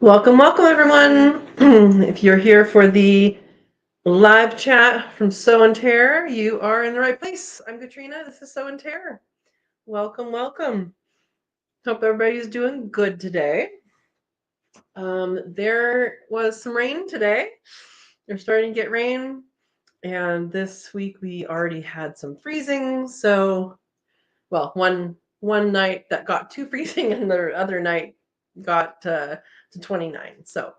Welcome, welcome, everyone. If you're here for the live chat from Sow and Tare, you are in the right place. I'm Katrina. This is Sow and Tare. Welcome, welcome. Hope everybody's doing good today. There was some rain today. They're starting to get rain, and this week we already had some freezing. So, well, one night that got to freezing, and the other night got to 29. So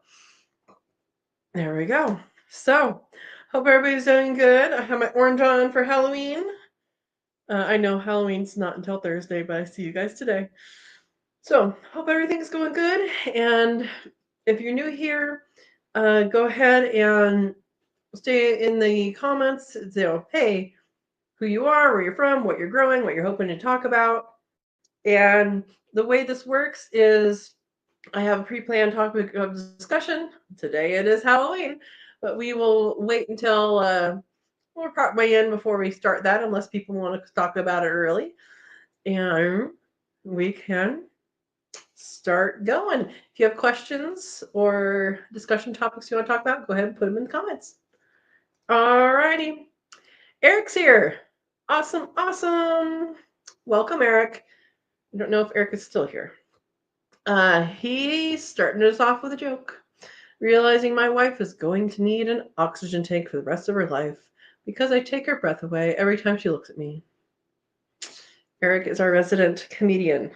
there we go. So, hope everybody's doing good. I have my orange on for Halloween. I know Halloween's not until Thursday, but I see you guys today. So, hope everything's going good. And if you're new here, go ahead and stay in the comments. Hey, who you are, where you're from, what you're growing, what you're hoping to talk about. And the way this works is I have a pre-planned topic of discussion. Today it is Halloween, but we will wait until we're partway in before we start that, unless people want to talk about it early. And we can start going. If you have questions or discussion topics you want to talk about, go ahead and put them in the comments. Alrighty. Eric's here. Awesome, awesome. Welcome, Eric. I don't know if Eric is still here. He's starting us off with a joke. Realizing my wife is going to need an oxygen tank for the rest of her life because I take her breath away every time she looks at me. Eric is our resident comedian.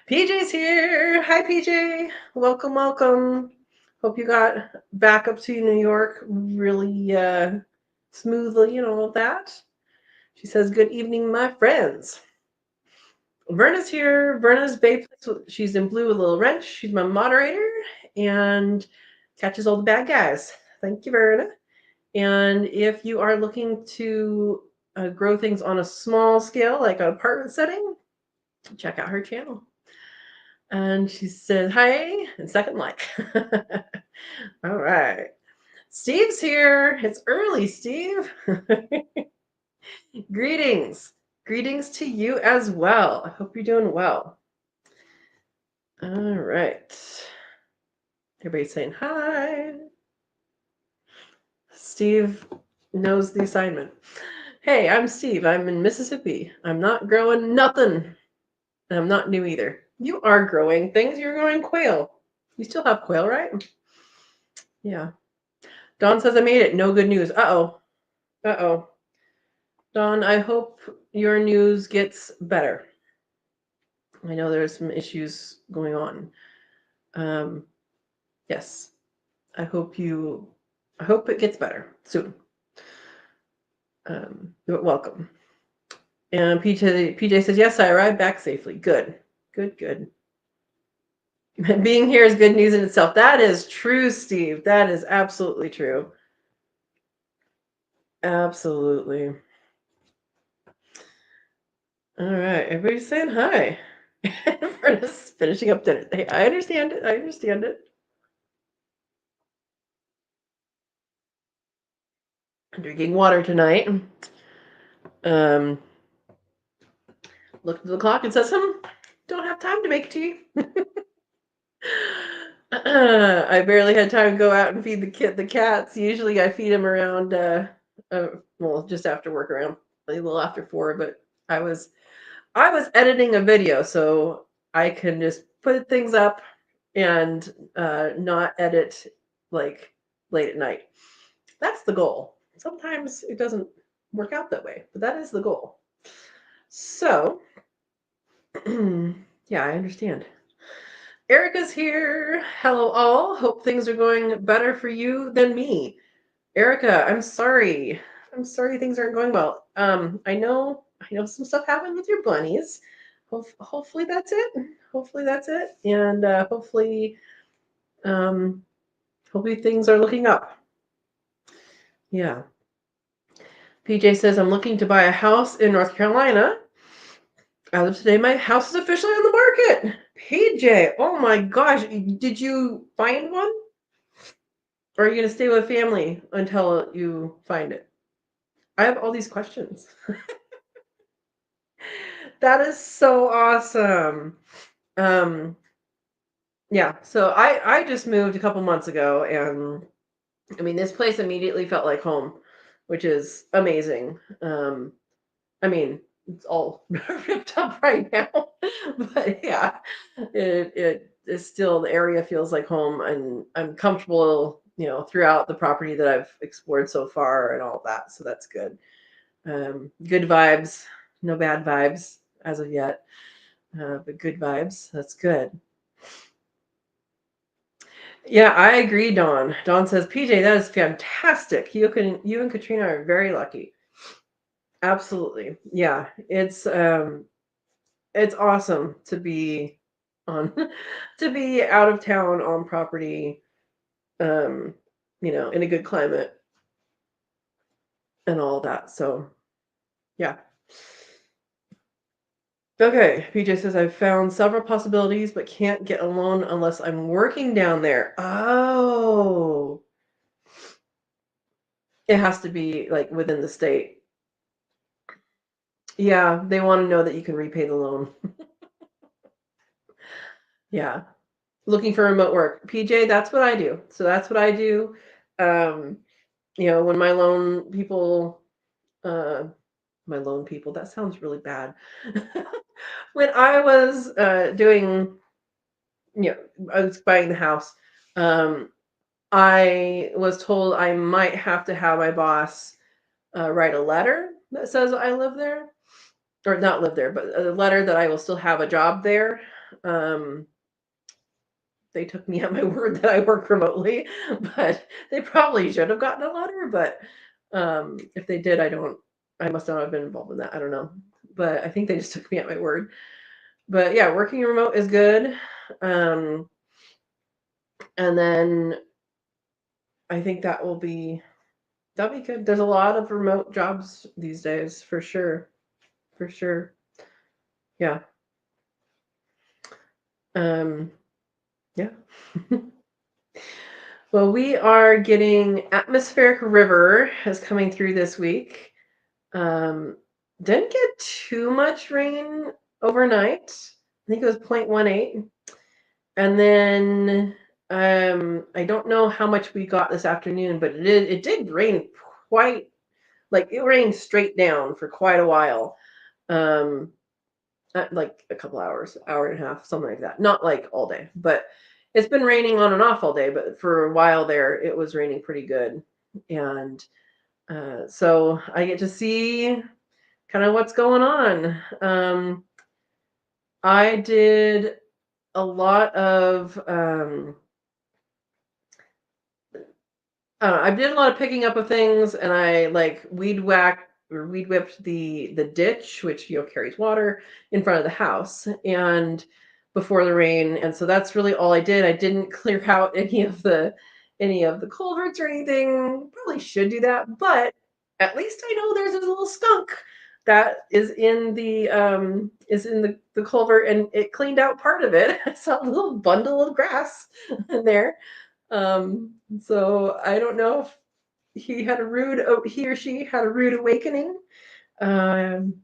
PJ's here. Hi, PJ. Welcome, welcome. Hope you got back up to New York really smoothly and all of that. She says, "Good evening, my friends." Verna's here. Verna's babe. She's in blue with a little wrench. She's my moderator and catches all the bad guys. Thank you, Verna. And if you are looking to grow things on a small scale, like an apartment setting, check out her channel. And she said, "Hi," and second like. All right. Steve's here. It's early, Steve. Greetings. Greetings to you as well. I hope you're doing well. All right. Everybody's saying hi. Steve knows the assignment. Hey, I'm Steve. I'm in Mississippi. I'm not growing nothing. And I'm not new either. You are growing things. You're growing quail. You still have quail, right? Yeah. Dawn says I made it. No good news. Uh-oh. Uh-oh. Dawn, I hope your news gets better. I know there's some issues going on. Yes. I hope it gets better soon. You're welcome. And PJ says, yes, I arrived back safely. Good. Good, good. Being here is good news in itself. That is true, Steve. That is absolutely true. Absolutely. All right. Everybody's saying hi. We're just finishing up dinner. Hey, I understand it. I understand it. I'm drinking water tonight. Looked at the clock and says, don't have time to make tea. I barely had time to go out and feed the cats. Usually I feed them around, just after work, around a little after 4. But I was editing a video, so I can just put things up and not edit like late at night. That's the goal. Sometimes it doesn't work out that way, but that is the goal. So, yeah, I understand. Erica's here. Hello, all. Hope things are going better for you than me. Erica, I'm sorry. I'm sorry things aren't going well. I know some stuff happened with your bunnies. Hopefully that's it. Hopefully that's it. And hopefully things are looking up. Yeah. PJ says, I'm looking to buy a house in North Carolina. As of today, my house is officially on the market. PJ, oh my gosh, did you find one? Or are you going to stay with family until you find it? I have all these questions. That is so awesome. Yeah. So I just moved a couple months ago, and I mean, this place immediately felt like home, which is amazing. I mean, it's all ripped up right now, but yeah, it is still, the area feels like home, and I'm comfortable, throughout the property that I've explored so far and all that. So that's good. Good vibes, no bad vibes as of yet, but good vibes. That's good. Yeah, I agree, Dawn. Dawn says, PJ, that is fantastic. You and Katrina are very lucky. Absolutely. Yeah. It's awesome to be on to be out of town on property, um, in a good climate and all that. So yeah. Okay, PJ says I've found several possibilities but can't get a loan unless I'm working down there. Oh, it has to be like within the state. Yeah, they want to know that you can repay the loan. Yeah. Looking for remote work. PJ, that's what I do. So that's what I do. Um, when uh, my loan people, that sounds really bad. When I was doing, I was buying the house, um, I was told I might have to have my boss write a letter that says I live there, or not live there, but a letter that I will still have a job there. Um, they took me at my word that I work remotely, but they probably should have gotten a letter. But if they did, I must not have been involved in that. I don't know. But I think they just took me at my word. But yeah, working remote is good. Um, and then I think that'll be good. There's a lot of remote jobs these days, for sure. For sure. Yeah. Um, yeah. Well, we are getting atmospheric river is coming through this week. Um, didn't get too much rain overnight. I think it was 0.18. And then I don't know how much we got this afternoon, but it did rain quite, like it rained straight down for quite a while. Um, like a couple hours, hour and a half, something like that. Not like all day, but it's been raining on and off all day, but for a while there it was raining pretty good. And so I get to see kind of what's going on. I did a lot of I did a lot of picking up of things, and I like weed whipped the ditch, which carries water in front of the house, and before the rain. And so that's really all I did. I didn't clear out any of the culverts or anything. Probably should do that, but at least I know there's a little skunk that is in the culvert, and it cleaned out part of it. I saw a little bundle of grass in there. So I don't know if he or she had a rude awakening. Um,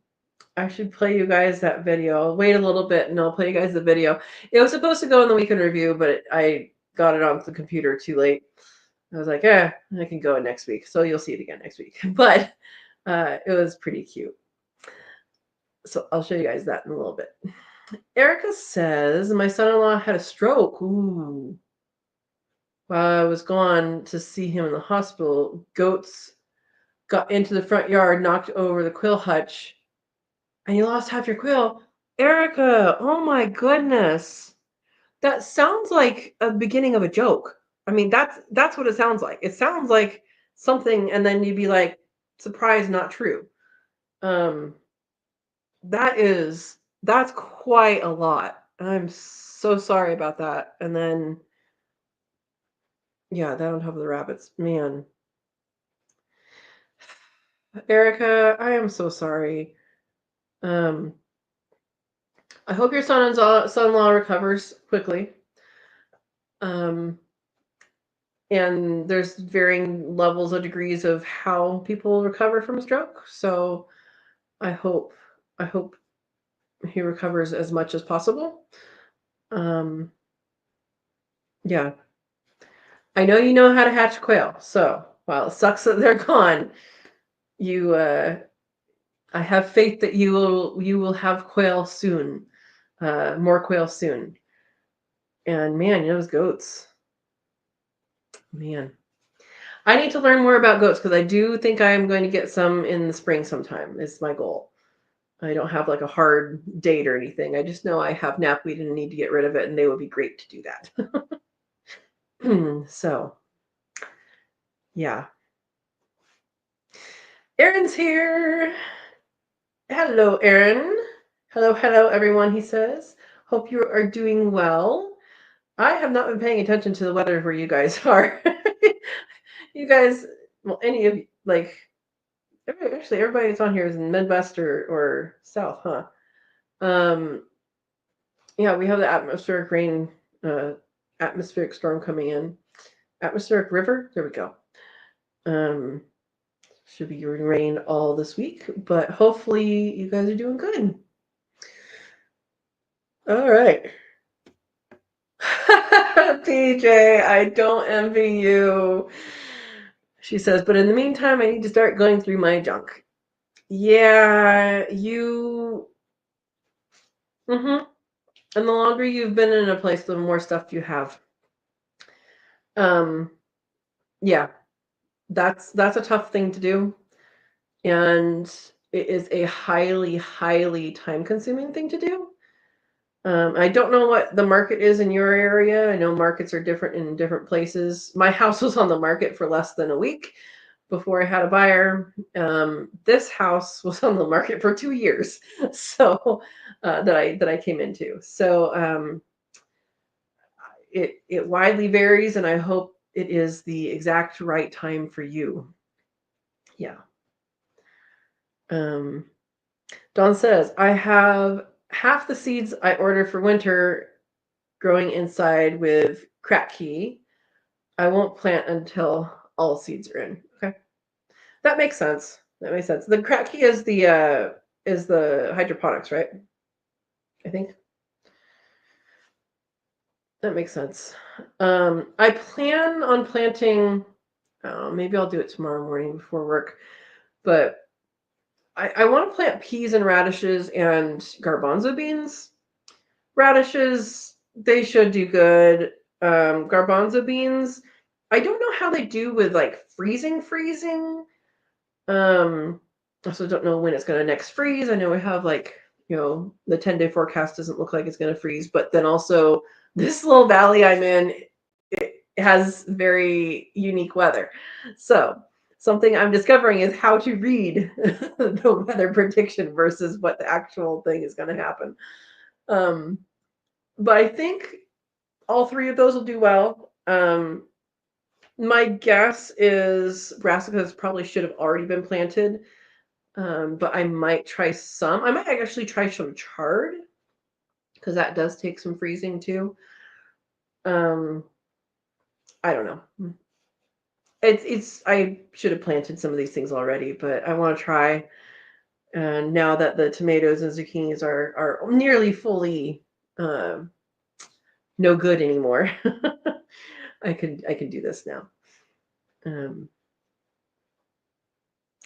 I should play you guys that video. I'll wait a little bit and I'll play you guys the video. It was supposed to go in the weekend review, but I got it on the computer too late. I was like, I can go in next week. So you'll see it again next week. But it was pretty cute. So I'll show you guys that in a little bit. Erica says, my son-in-law had a stroke. Ooh. While I was gone to see him in the hospital, goats got into the front yard, knocked over the quail hutch, and you lost half your quail. Erica, oh my goodness. That sounds like a beginning of a joke. I mean, that's what it sounds like. It sounds like something, and then you'd be like, surprise, not true. Um, that's quite a lot. I'm so sorry about that. And then, yeah, that on top of the rabbits. Man, Erica, I am so sorry. Um, I hope your son-in-law recovers quickly. Um, and there's varying levels of degrees of how people recover from a stroke. So I hope I hope he recovers as much as possible. Um, Yeah. I know you know how to hatch quail, so while it sucks that they're gone, you I have faith that you will have quail soon. More quail soon. And man, those goats. Man. I need to learn more about goats because I do think I am going to get some in the spring sometime, is my goal. I don't have like a hard date or anything. I just know I have knapweed and need to get rid of it, and they would be great to do that. So, yeah. Aaron's here. Hello, Aaron. Hello, hello, everyone, he says. Hope you are doing well. I have not been paying attention to the weather where you guys are. You guys, well, any of you, like, actually, everybody that's on here is in Midwest or South, huh? Yeah, we have the atmospheric rain, atmospheric storm coming in. Atmospheric river, there we go. Um, should be rain all this week, but hopefully you guys are doing good. All right. PJ, I don't envy you. She says, but in the meantime, I need to start going through my junk. Yeah, you. Mm-hmm. And the longer you've been in a place, the more stuff you have. Um, yeah, that's a tough thing to do, and it is a highly, highly time-consuming thing to do. I don't know what the market is in your area. I know markets are different in different places. My house was on the market for less than a week before I had a buyer. This house was on the market for 2 years, so that I came into. So it widely varies, and I hope it is the exact right time for you. Yeah. Dawn says, I have half the seeds I ordered for winter growing inside with crack key. I won't plant until all seeds are in. Okay. That makes sense. That makes sense. The crack key is the hydroponics, right? I think that makes sense. I plan on planting. Maybe I'll do it tomorrow morning before work. But I want to plant peas and radishes and garbanzo beans. Radishes, they should do good. Garbanzo beans, I don't know how they do with like freezing. I also don't know when it's going to next freeze. I know we have like, the 10-day forecast doesn't look like it's going to freeze, but then also this little valley I'm in, it has very unique weather. So something I'm discovering is how to read the weather prediction versus what the actual thing is going to happen. But I think all three of those will do well. My guess is brassicas probably should have already been planted, but I might try some. I might actually try some chard because that does take some freezing too. Um, I don't know. It's I should have planted some of these things already, but I want to try. And now that the tomatoes and zucchinis are nearly fully no good anymore, I can do this now. Um,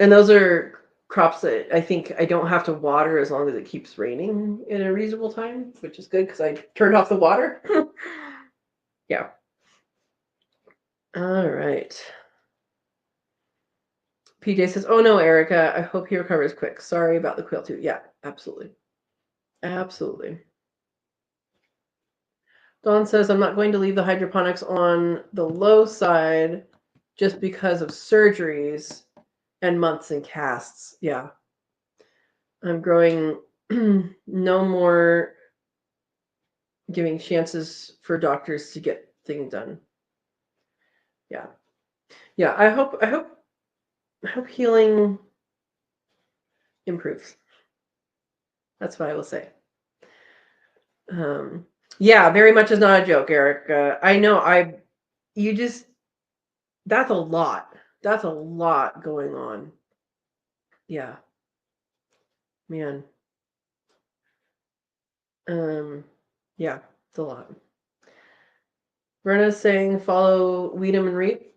and those are crops that I think I don't have to water as long as it keeps raining in a reasonable time, which is good because I turned off the water. Yeah. All right. PJ says, "Oh no, Erica, I hope he recovers quick. Sorry about the quail too." Yeah, absolutely. Absolutely. Dawn says, "I'm not going to leave the hydroponics on the low side just because of surgeries and months in casts." Yeah. I'm growing no more giving chances for doctors to get things done. Yeah. Yeah, I hope healing improves. That's what I will say. Um, yeah, very much is not a joke, Eric. I know you just, that's a lot. That's a lot going on. Yeah, man. Um, yeah, it's a lot. Verna's saying follow Weed'em and Reap.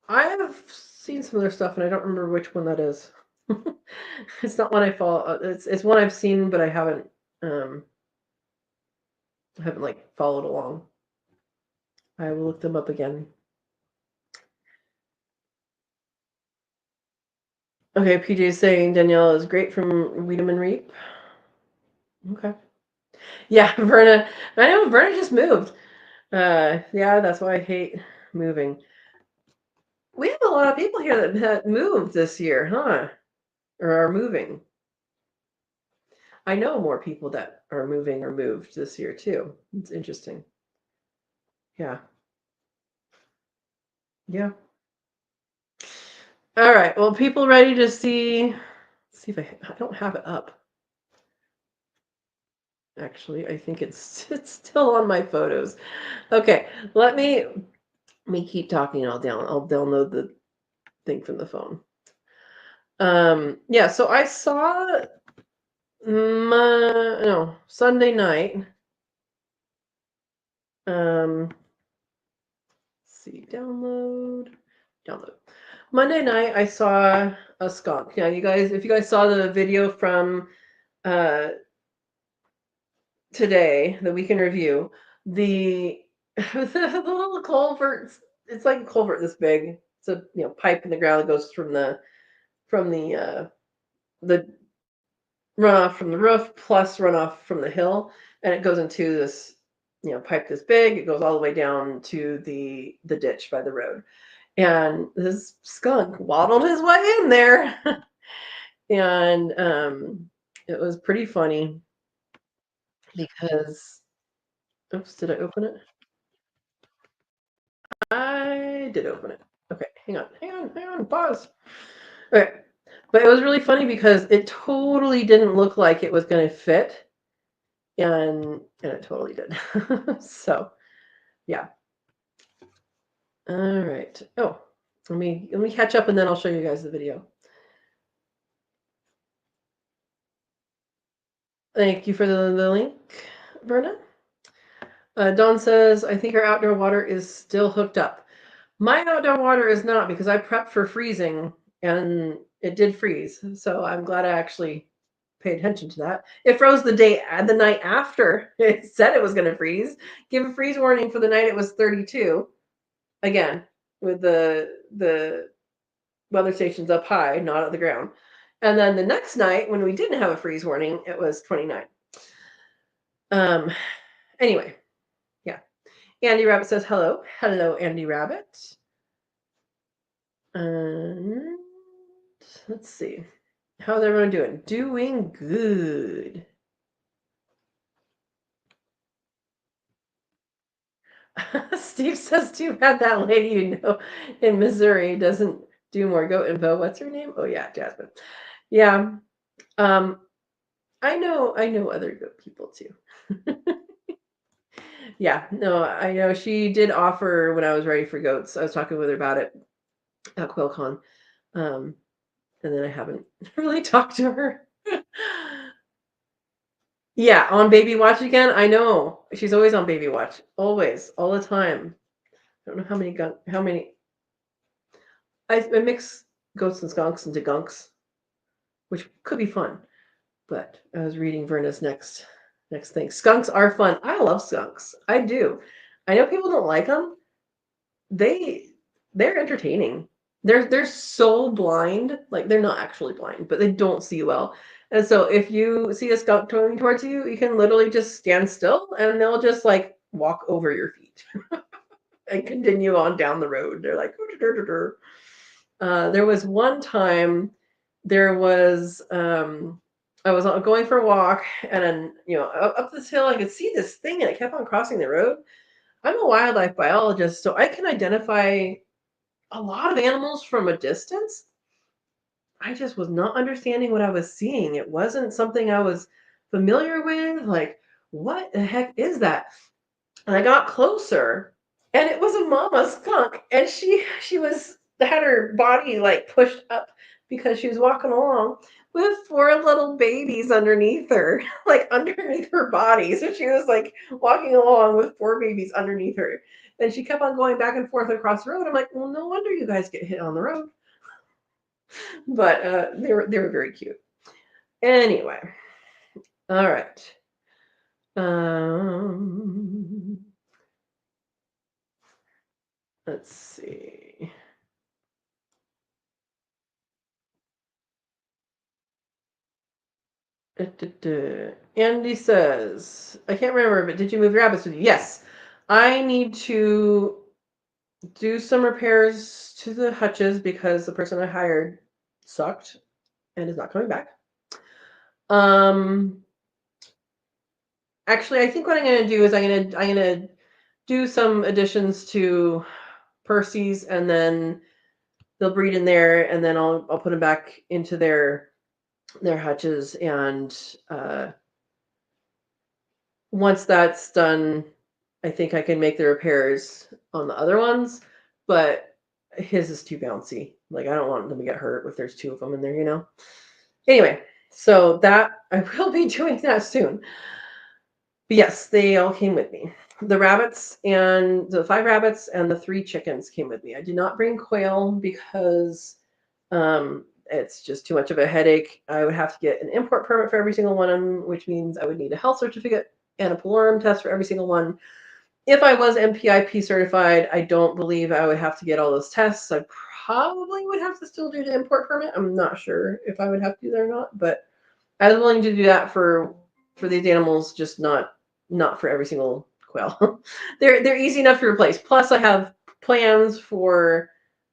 I have seen some of their stuff, and I don't remember which one that is. It's not one I follow. It's one I've seen, but I haven't like followed along. I will look them up again. Okay, PJ's saying Danielle is great from Weed'em and Reap. Okay. Yeah, Verna. I know Verna just moved. Yeah, that's why I hate moving. We have a lot of people here that moved this year, huh? Or are moving. I know more people that are moving or moved this year too. It's interesting. Yeah. Yeah. All right. Well, people ready to see? See if I don't have it up. Actually, I think it's still on my photos. Okay, let me keep talking. I'll download the thing from the phone. Yeah. So I saw Sunday night. Let's see, download. Monday night, I saw a skunk. Yeah, you guys, if you guys saw the video from today, the weekend review, the the little culvert, it's like a culvert this big. It's a pipe in the ground that goes from the the runoff from the roof plus runoff from the hill, and it goes into this pipe this big. It goes all the way down to the ditch by the road, and this skunk waddled his way in there. And it was pretty funny because oops, did I open it? I did open it. Okay, hang on, pause. Okay, but it was really funny because it totally didn't look like it was going to fit, and it totally did. So, yeah. All right. Oh, let me catch up, and then I'll show you guys the video. Thank you for the link, Verna. Dawn says, I think our outdoor water is still hooked up. My outdoor water is not, because I prepped for freezing and it did freeze. So I'm glad I actually paid attention to that. It froze the night after it said it was going to freeze. Give a freeze warning for the night it was 32. Again, with the weather stations up high, not at the ground. And then the next night, when we didn't have a freeze warning, it was 29. Anyway, yeah. Andy Rabbit says hello. Hello, Andy Rabbit. And let's see. How's everyone doing? Doing good. Steve says, too bad that lady in Missouri doesn't do more goat info. What's her name? Oh yeah, Jasmine. Yeah. I know other goat people too. Yeah, no, I know she did offer when I was ready for goats. I was talking with her about it at QuailCon. And then I haven't really talked to her. Yeah, on baby watch again. I know she's always on baby watch, always, all the time. I don't know how many. I mix goats and skunks into gunks, which could be fun. But I was reading Verna's next thing. Skunks are fun. I love skunks. I do. I know people don't like them. They're entertaining. They're so blind, like they're not actually blind, but they don't see well. And so if you see a skunk coming towards you, you can literally just stand still and they'll just like walk over your feet and continue on down the road. They're like, there was one time there was I was going for a walk and then up this hill I could see this thing and it kept on crossing the road. I'm a wildlife biologist, so I can identify a lot of animals from a distance. I just was not understanding what I was seeing. It wasn't something I was familiar with. Like, what the heck is that? And I got closer, and it was a mama skunk, and she had her body like pushed up because she was walking along with 4 little babies underneath her, like underneath her body. So she was like walking along with 4 babies underneath her. And she kept on going back and forth across the road. I'm like, well, no wonder you guys get hit on the road. But they were very cute. Anyway, all right. Let's see. Andy says, I can't remember, but did you move your rabbits with you? Yes. I need to do some repairs to the hutches because the person I hired sucked and is not coming back. Actually, I think what I'm going to do is I'm going to do some additions to Percy's, and then they'll breed in there, and then I'll put them back into their hutches, and once that's done, I think I can make the repairs on the other ones, but his is too bouncy. Like, I don't want them to get hurt if there's 2 of them in there. Anyway, so that I will be doing that soon. But yes, they all came with me. The rabbits and the 5 rabbits and the 3 chickens came with me. I did not bring quail because it's just too much of a headache. I would have to get an import permit for every single one, which means I would need a health certificate and a palorum test for every single one. If I was MPIP certified, I don't believe I would have to get all those tests. I probably would have to still do the import permit. I'm not sure if I would have to do that or not, but I was willing to do that for these animals, just not for every single quail. They're easy enough to replace. Plus, I have plans for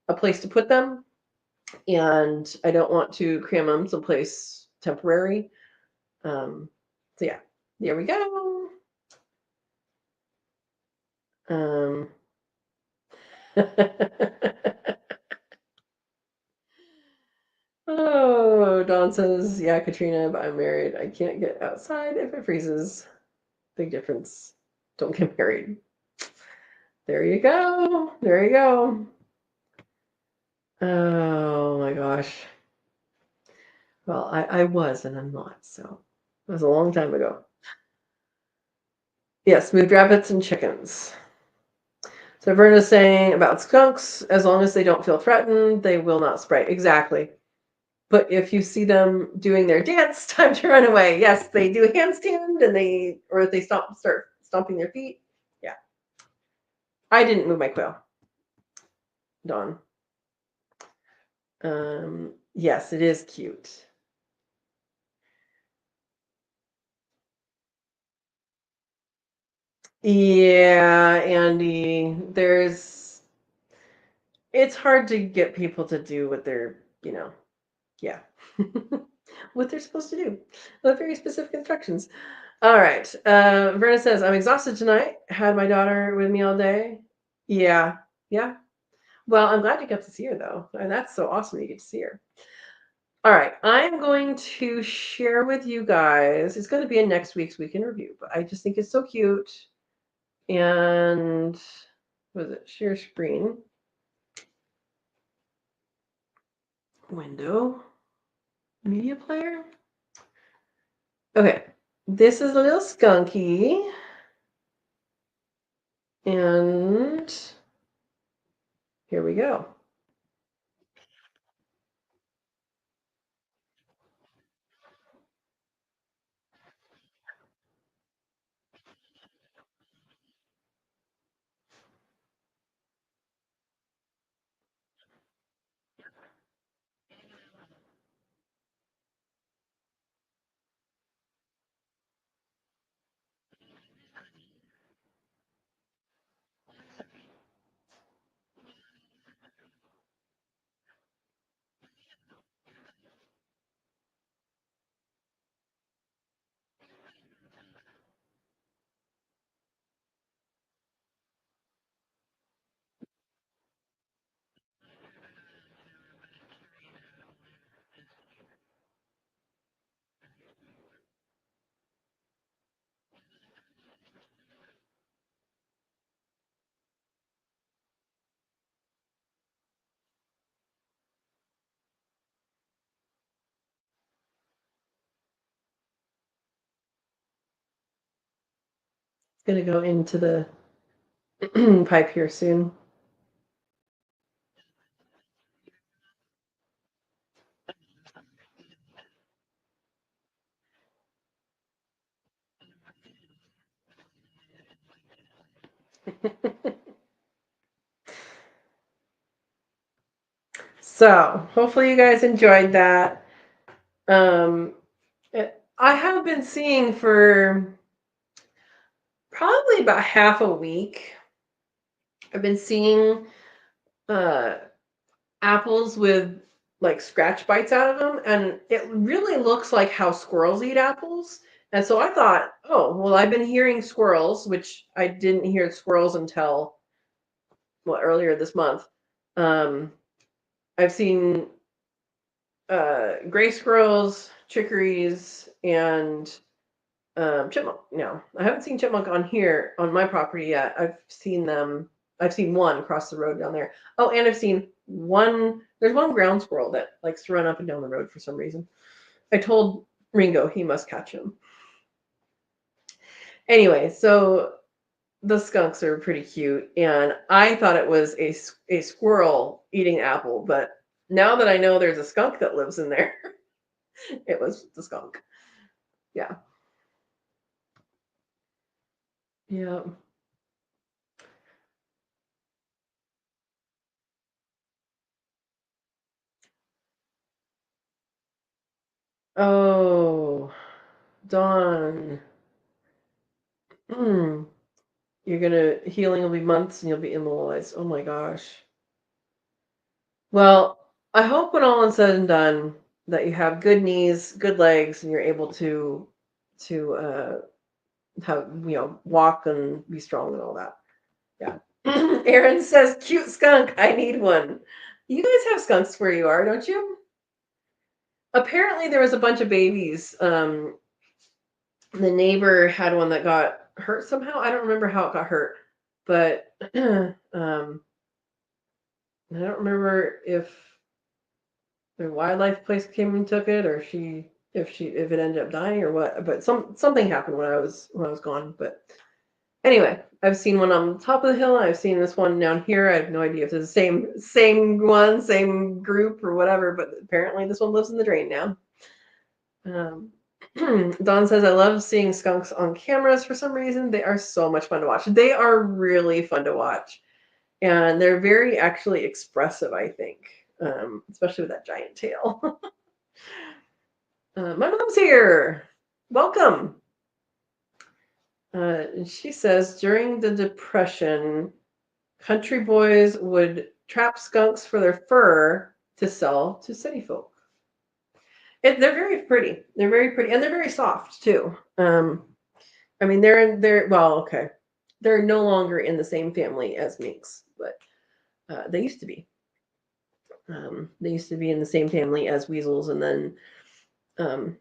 a place to put them, and I don't want to cram them someplace temporary. So yeah, there we go. Oh, Dawn says, yeah, Katrina, but I'm married. I can't get outside if it freezes. Big difference. Don't get married. There you go. There you go. Oh my gosh. Well, I was and I'm not, so it was a long time ago. Yes, moved rabbits and chickens. So Verna's saying about skunks, as long as they don't feel threatened, they will not spray. Exactly. But if you see them doing their dance, time to run away. Yes, they do a handstand or if they start stomping their feet. Yeah. I didn't move my quail. Dawn. Yes, it is cute. Yeah, Andy, it's hard to get people to do what they're, yeah, what they're supposed to do. With very specific instructions. All right. Verna says, I'm exhausted tonight. Had my daughter with me all day. Yeah. Yeah. Well, I'm glad you got to see her, though. And that's so awesome you get to see her. All right. I'm going to share with you guys. It's going to be in next week's Week in Review, but I just think it's so cute. And what is it? Share screen. Window. Media player. Okay. This is a little skunky. And here we go. Gonna go into the pipe here soon. So hopefully you guys enjoyed that. Um, I have been seeing for probably about half a week. I've been seeing uh, apples with like scratch bites out of them, and it really looks like how squirrels eat apples. And so I thought, oh, well, I've been hearing squirrels, which I didn't hear squirrels until earlier this month. Um, I've seen gray squirrels, chickarees, and chipmunk. No, I haven't seen chipmunk on here on my property yet. I've seen them. I've seen one across the road down there. Oh, and I've seen one. There's one ground squirrel that likes to run up and down the road for some reason. I told Ringo he must catch him. Anyway, so the skunks are pretty cute, and I thought it was a squirrel eating apple, but now that I know there's a skunk that lives in there, it was the skunk. Yeah. Yeah. Oh, Dawn. Mm. You're gonna healing will be months and you'll be immobilized. Oh my gosh. Well, I hope when all is said and done that you have good knees, good legs, and you're able to have walk and be strong and all that. Yeah. Aaron says, "Cute skunk. I need one." You guys have skunks where you are, don't you? Apparently, there was a bunch of babies. The neighbor had one that got hurt somehow. I don't remember how it got hurt, but I don't remember if the wildlife place came and took it, or if it ended up dying or what. But something happened when I was gone. But anyway, I've seen one on top of the hill. I've seen this one down here. I have no idea if it's the same one, same group or whatever. But apparently, this one lives in the drain now. Um, Dawn says, I love seeing skunks on cameras for some reason. They are so much fun to watch. They are really fun to watch. And they're very actually expressive, I think, especially with that giant tail. My mom's here. Welcome. She says, during the Depression, country boys would trap skunks for their fur to sell to city folk. They're very pretty. They're very pretty, and they're very soft too. I mean, they're well, okay. They're no longer in the same family as minks, but they used to be. They used to be in the same family as weasels, and then um,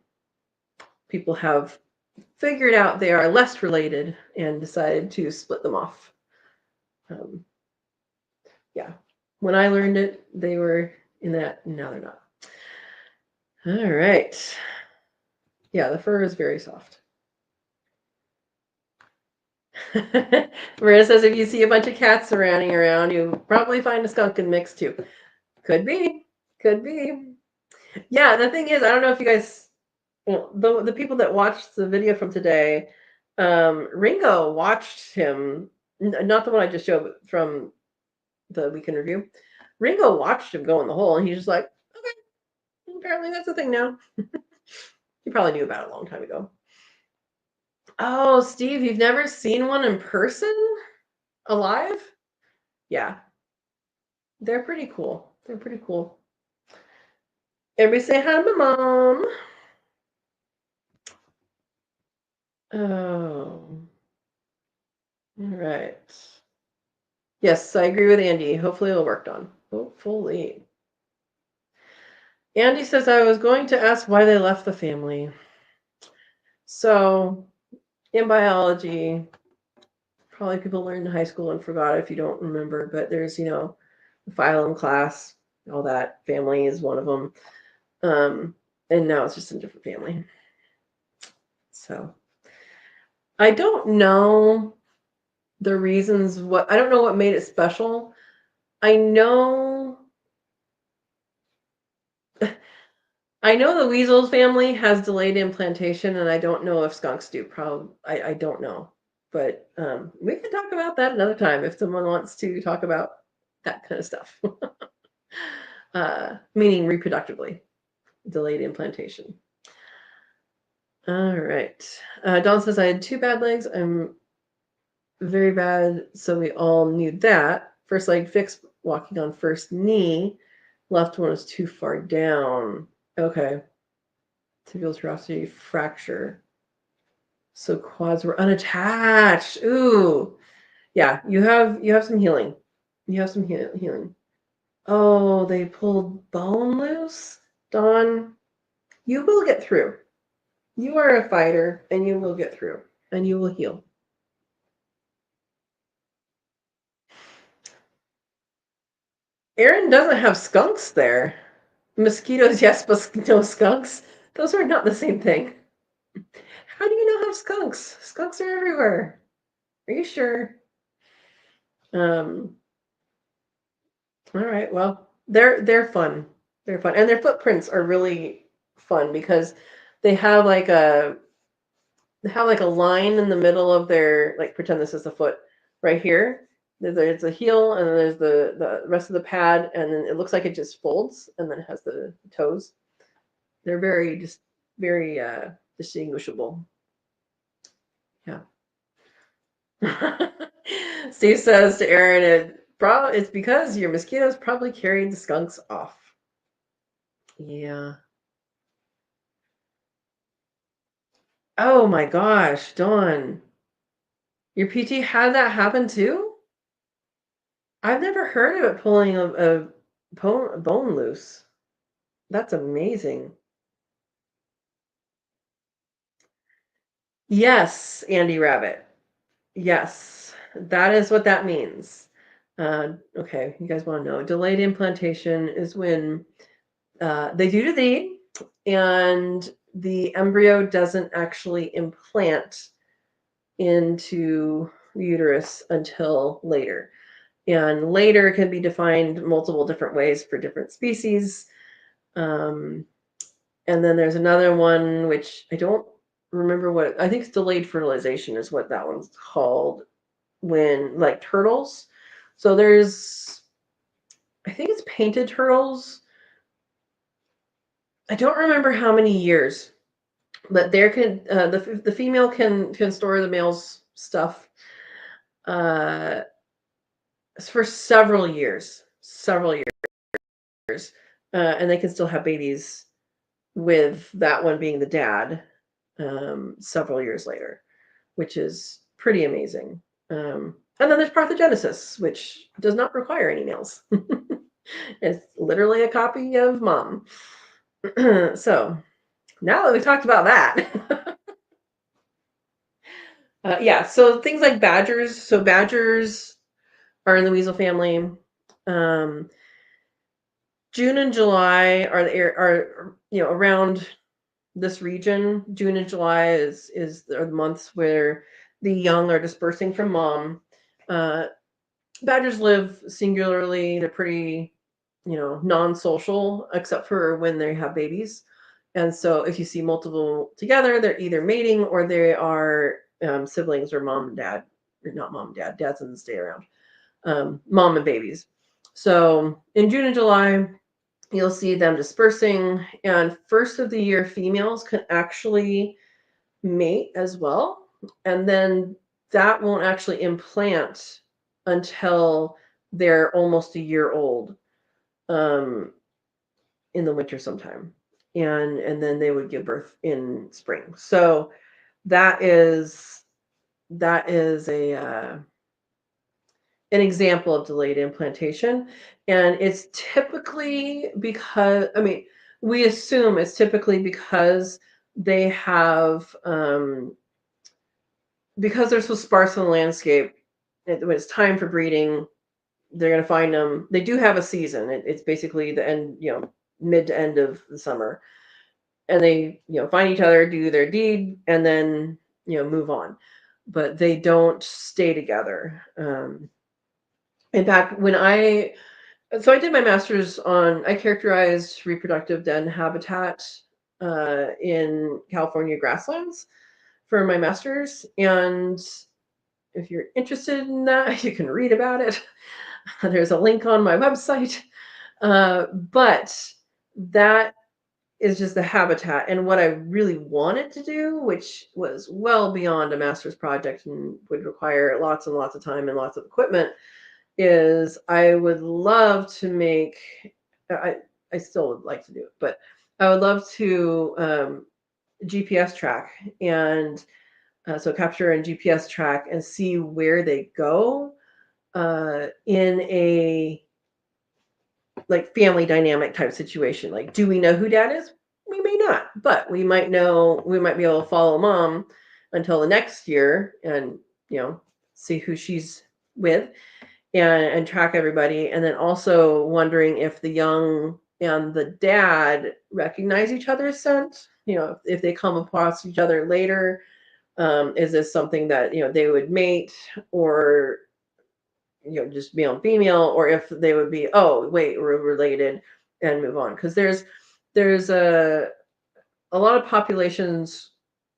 people have figured out they are less related and decided to split them off. Um, yeah, when I learned it, they were in that. Now they're not. All right. Yeah, the fur is very soft. Marissa says if you see a bunch of cats running around, you probably find a skunk in mix too. Could be. Could be. Yeah, the thing is, I don't know if you guys, the people that watched the video from today, Ringo watched him, not the one I just showed, but from the weekend review. Ringo watched him go in the hole, and he's just like, okay, apparently that's a thing now. He probably knew about it a long time ago. Oh, Steve, you've never seen one in person? Alive? Yeah, they're pretty cool. They're pretty cool. Everybody say hi to my mom. Oh, all right. Yes, I agree with Andy. Hopefully it'll work on. Hopefully. Andy says I was going to ask why they left the family. So in biology, probably people learned in high school and forgot if you don't remember, but there's, the phylum class, all that. Family is one of them. And now it's just a different family. So I don't know the reasons I don't know what made it special. I know I know the weasel family has delayed implantation, and I don't know if skunks do. Probably, I don't know, but we can talk about that another time if someone wants to talk about that kind of stuff. Meaning reproductively delayed implantation. All right. Dawn says I had 2 bad legs. I'm very bad, so we all knew that. First leg fixed, walking on first knee. Left one was too far down. Okay. Tibial tuberosity fracture. So quads were unattached. Ooh. Yeah, you have some healing. You have some healing. Oh, they pulled bone loose? Dawn, you will get through. You are a fighter, and you will get through, and you will heal. Aaron doesn't have skunks there. Mosquitoes, yes, but no skunks. Those are not the same thing. How do you not have skunks? Skunks are everywhere. Are you sure? Um, all right. Well, they're fun. They're fun, and their footprints are really fun because they have like a line in the middle of their, like, pretend this is the foot right here. There's a heel, and then there's the rest of the pad, and then it looks like it just folds, and then it has the toes. They're very distinguishable. Yeah. Steve says to Aaron, it's because your mosquitoes probably carried the skunks off. Yeah. Oh my gosh, Dawn. Your PT had that happen too? I've never heard of it pulling a bone loose. That's amazing. Yes, Andy Rabbit. Yes, that is what that means. Okay, you guys want to know. Delayed implantation is when they do the deed and the embryo doesn't actually implant into the uterus until later. And later can be defined multiple different ways for different species. And then there's another one, which I don't remember what, I think it's delayed fertilization is what that one's called, when, like, turtles. So I think it's painted turtles. I don't remember how many years, but there can the female can store the male's stuff uh, for several years, and they can still have babies with that one being the dad several years later, which is pretty amazing. And then there's parthenogenesis, which does not require any males. It's literally a copy of mom. So now that we've talked about that, yeah, so things like badgers. So badgers are in the weasel family. Um, June and July are around this region. June and July are the months where the young are dispersing from mom. Uh, Badgers live singularly. They're pretty, non-social except for when they have babies. And so if you see multiple together, they're either mating or they are siblings or mom and dad, or not mom and dad. Dad doesn't stay around. Mom and babies. So in June and July, you'll see them dispersing. And first of the year, females can actually mate as well. And then that won't actually implant until they're almost a year old, um, in the winter sometime. And then they would give birth in spring. So that is an example of delayed implantation. And it's typically because, we assume it's typically because they have, because they're so sparse in the landscape, when it's time for breeding, they're going to find them. They do have a season. It's basically the end, mid to end of the summer. And they, find each other, do their deed, and then, move on. but they don't stay together. In fact, so I did my master's I characterized reproductive den habitat in California grasslands for my master's. And if you're interested in that, you can read about it. There's a link on my website. But that is just the habitat. And what I really wanted to do, which was well beyond a master's project and would require lots and lots of time and lots of equipment, is I would love to make, I still would like to do it, but I would love to GPS track and so capture and GPS track and see where they go in a like family dynamic type situation. Like, do we know who dad is? We may not, but we might know, we might be able to follow mom until the next year and, see who she's with and track everybody. And then also wondering if the young and the dad recognize each other's scent, if they come across each other later. Is this something that, they would mate, or just male and female, or if they would be, oh wait, we're related, and move on? Because there's a lot of populations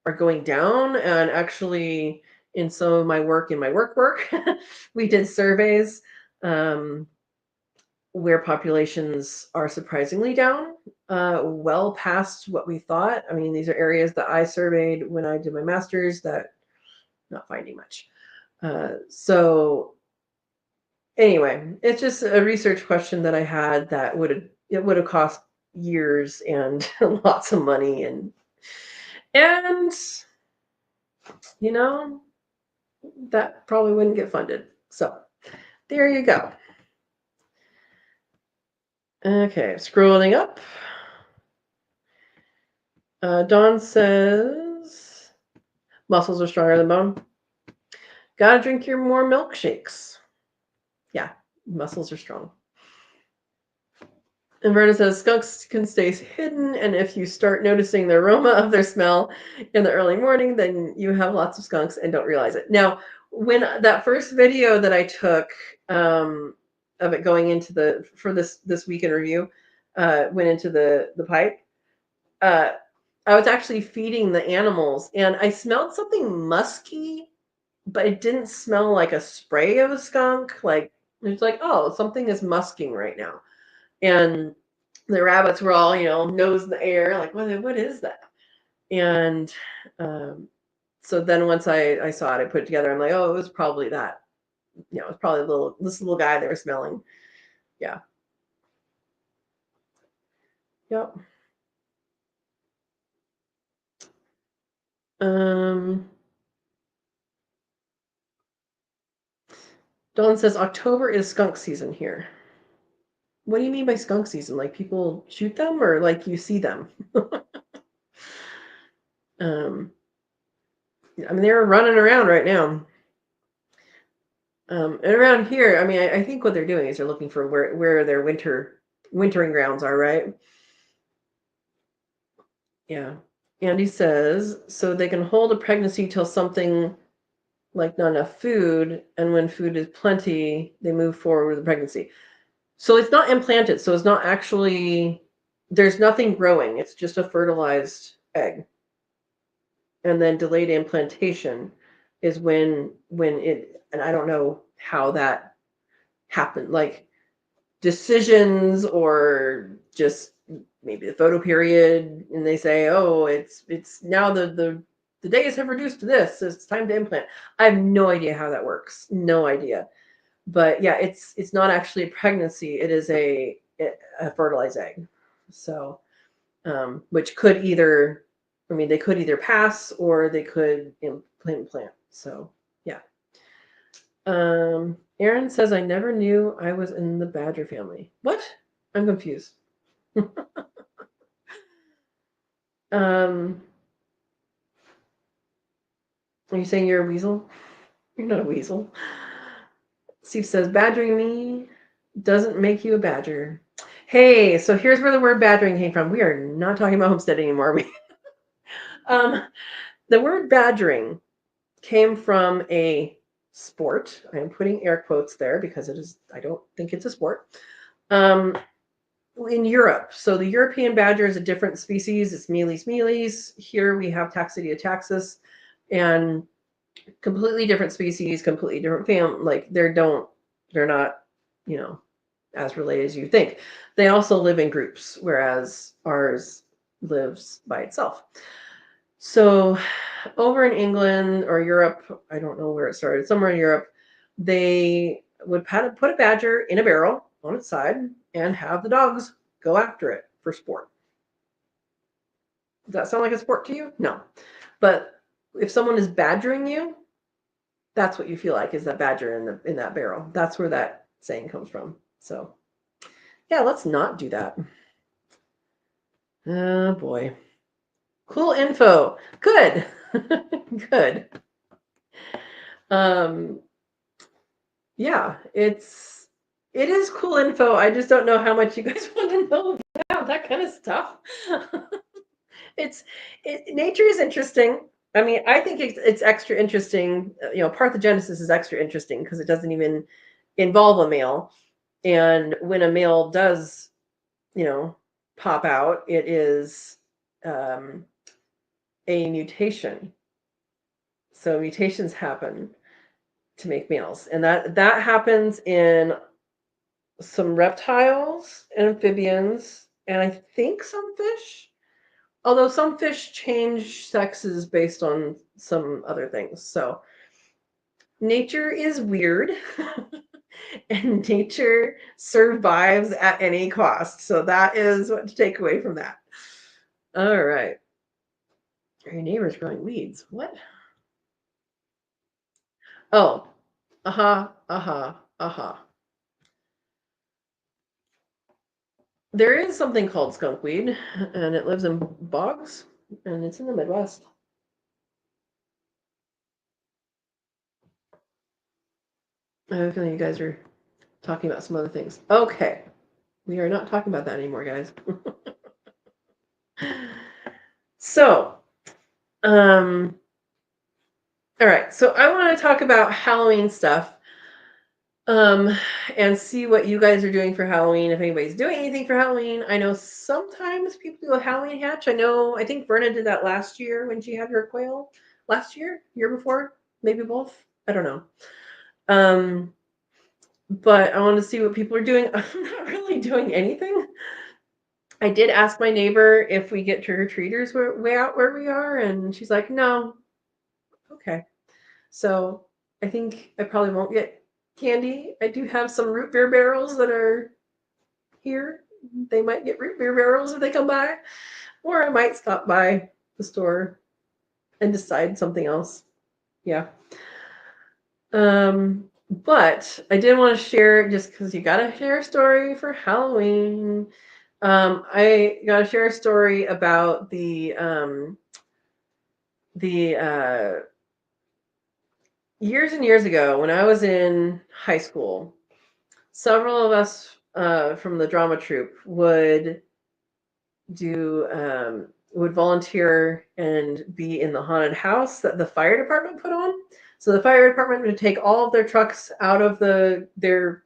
are going down. And actually, in some of my work, we did surveys where populations are surprisingly down, well past what we thought. I mean, these are areas that I surveyed when I did my master's that not finding much. So anyway, it's just a research question that I had that would have cost years and lots of money, and that probably wouldn't get funded. So there you go. Okay, scrolling up. Dawn says, muscles are stronger than bone. Gotta drink your more milkshakes. Yeah, muscles are strong. And Verna says, skunks can stay hidden, and if you start noticing the aroma of their smell in the early morning, then you have lots of skunks and don't realize it. Now, when that first video that I took of it going into for this weekend review went into the pipe, I was actually feeding the animals, and I smelled something musky, but it didn't smell like a spray of a skunk. Like, it's like, oh, something is musking right now. And the rabbits were all, nose in the air, like, what is that? And so then once I saw it, I put it together. I'm like, oh, it was probably that. It was probably this little guy they were smelling. Yeah. Yep. Dawn says October is skunk season here. What do you mean by skunk season? Like people shoot them, or like you see them? I mean, they're running around right now. And around here, I mean, I think what they're doing is they're looking for where their wintering grounds are, right? Yeah. Andy says, so they can hold a pregnancy till something like not enough food, and when food is plenty, they move forward with the pregnancy. So it's not implanted, so it's not actually, there's nothing growing. It's just a fertilized egg. And then delayed implantation is when it, and I don't know how that happened, like decisions or just maybe the photo period, and they say, oh, it's now the days have reduced to this, so it's time to implant. I have no idea how that works. No idea. But yeah, it's not actually a pregnancy. It is a fertilized egg. So, which could either, I mean, they could either pass or they could implant. So yeah. Aaron says, I never knew I was in the badger family. What? I'm confused. Are you saying you're a weasel? You're not a weasel. Steve says, badgering me doesn't make you a badger. Hey, so here's where the word badgering came from. We are not talking about homesteading anymore. The word badgering came from a sport. I am putting air quotes there because it is, I don't think it's a sport. In Europe. So the European badger is a different species. It's Meles meles. Here we have Taxidia taxus, and completely different species, completely different family. Like they're not, you know, as related as you think. They also live in groups, whereas ours lives by itself. So over in England or Europe, I don't know where it started, somewhere in Europe, they would put a badger in a barrel on its side and have the dogs go after it for sport. Does that sound like a sport to you? No. But if someone is badgering you, that's what you feel like, is that badger in that barrel. That's where that saying comes from. So yeah, let's not do that. Oh boy. Cool info. Good. Good. Yeah, it is cool info. I just don't know how much you guys want to know about that kind of stuff. Nature is interesting. I mean, I think it's extra interesting. Parthenogenesis is extra interesting because it doesn't even involve a male. And when a male does, pop out, it is a mutation. So mutations happen to make males, and that happens in some reptiles and amphibians, and I think some fish. Although some fish change sexes based on some other things. So nature is weird and nature survives at any cost. So that is what to take away from that. All right. Your neighbor's growing weeds. What? Oh, There is something called skunkweed, and it lives in bogs, and it's in the Midwest. I have a feeling you guys are talking about some other things. Okay. We are not talking about that anymore, guys. So, all right. So I want to talk about Halloween stuff, and see what you guys are doing for Halloween. If anybody's doing anything for Halloween, I know sometimes people do a Halloween hatch. I think Verna did that last year when she had her quail. Last year before, maybe both. I don't know. But I want to see what people are doing. I'm not really doing anything. I did ask my neighbor if we get trick-or-treaters way out where we are, and she's like, no. Okay. So I think I probably won't get candy. I do have some root beer barrels that are here. They might get root beer barrels if they come by. Or I might stop by the store and decide something else. Yeah. But I did want to share, just because you gotta share a story for Halloween. I gotta share a story about the years and years ago when I was in high school. Several of us from the drama troupe would volunteer and be in the haunted house that the fire department put on. So the fire department would take all of their trucks out of their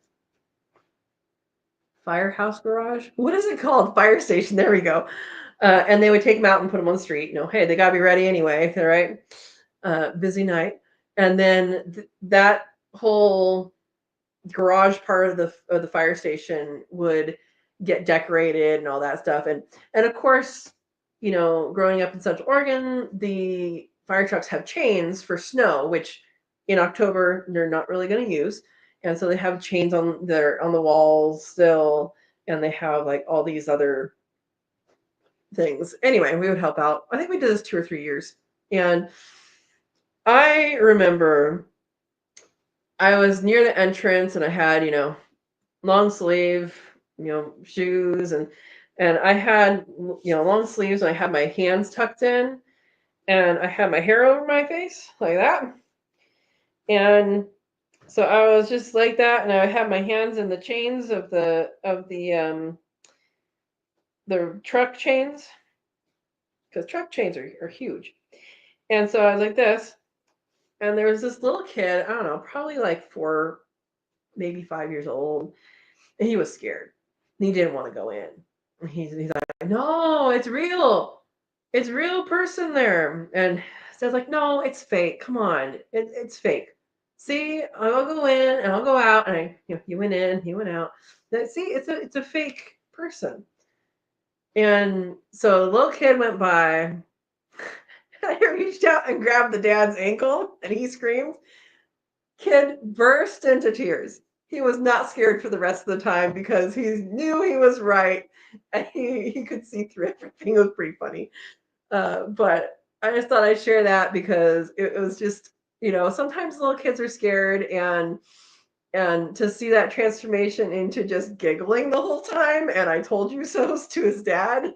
firehouse garage. What is it called? Fire station. There we go. And they would take them out and put them on the street. Hey, they got to be ready anyway. Right? Busy night. And then that whole garage part of the fire station would get decorated and all that stuff. And of course, growing up in Central Oregon, the fire trucks have chains for snow, which in October they're not really going to use. And so they have chains on the walls still, and they have like all these other things. Anyway, we would help out. I think we did this 2 or 3 years. And I remember I was near the entrance and I had, long sleeve, shoes, and I had, long sleeves, and I had my hands tucked in, and I had my hair over my face like that. And so I was just like that, and I had my hands in the chains of the truck chains, because truck chains are huge. And so I was like this, And there was this little kid, I don't know, probably like 4, maybe 5 years old. And he was scared. He didn't want to go in. He's like, no, it's real. It's real person there. And Dad's like, no, it's fake. Come on, it's fake. See, I'll go in and I'll go out. And he went in, he went out. See, it's a fake person. And so the little kid went by. I reached out and grabbed the dad's ankle, and he screamed. Kid burst into tears. He was not scared for the rest of the time because he knew he was right, and he could see through everything. It was pretty funny. But I just thought I'd share that because it was just, sometimes little kids are scared, and to see that transformation into just giggling the whole time and I told you so's to his dad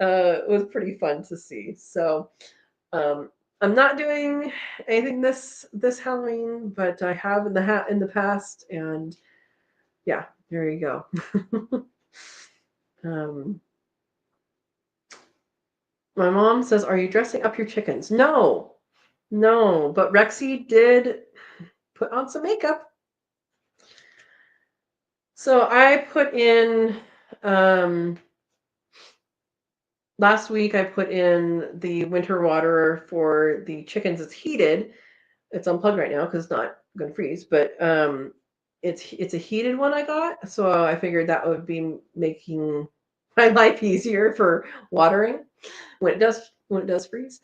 was pretty fun to see. So um, I'm not doing anything this Halloween, but I have in the past, and yeah, there you go. um, my mom says, "Are you dressing up your chickens?" No, no, but Rexy did put on some makeup. So I put in last week. I put in the winter water for the chickens. It's heated. It's unplugged right now because it's not going to freeze, but it's a heated one I got, so I figured that would be making my life easier for watering when it does freeze.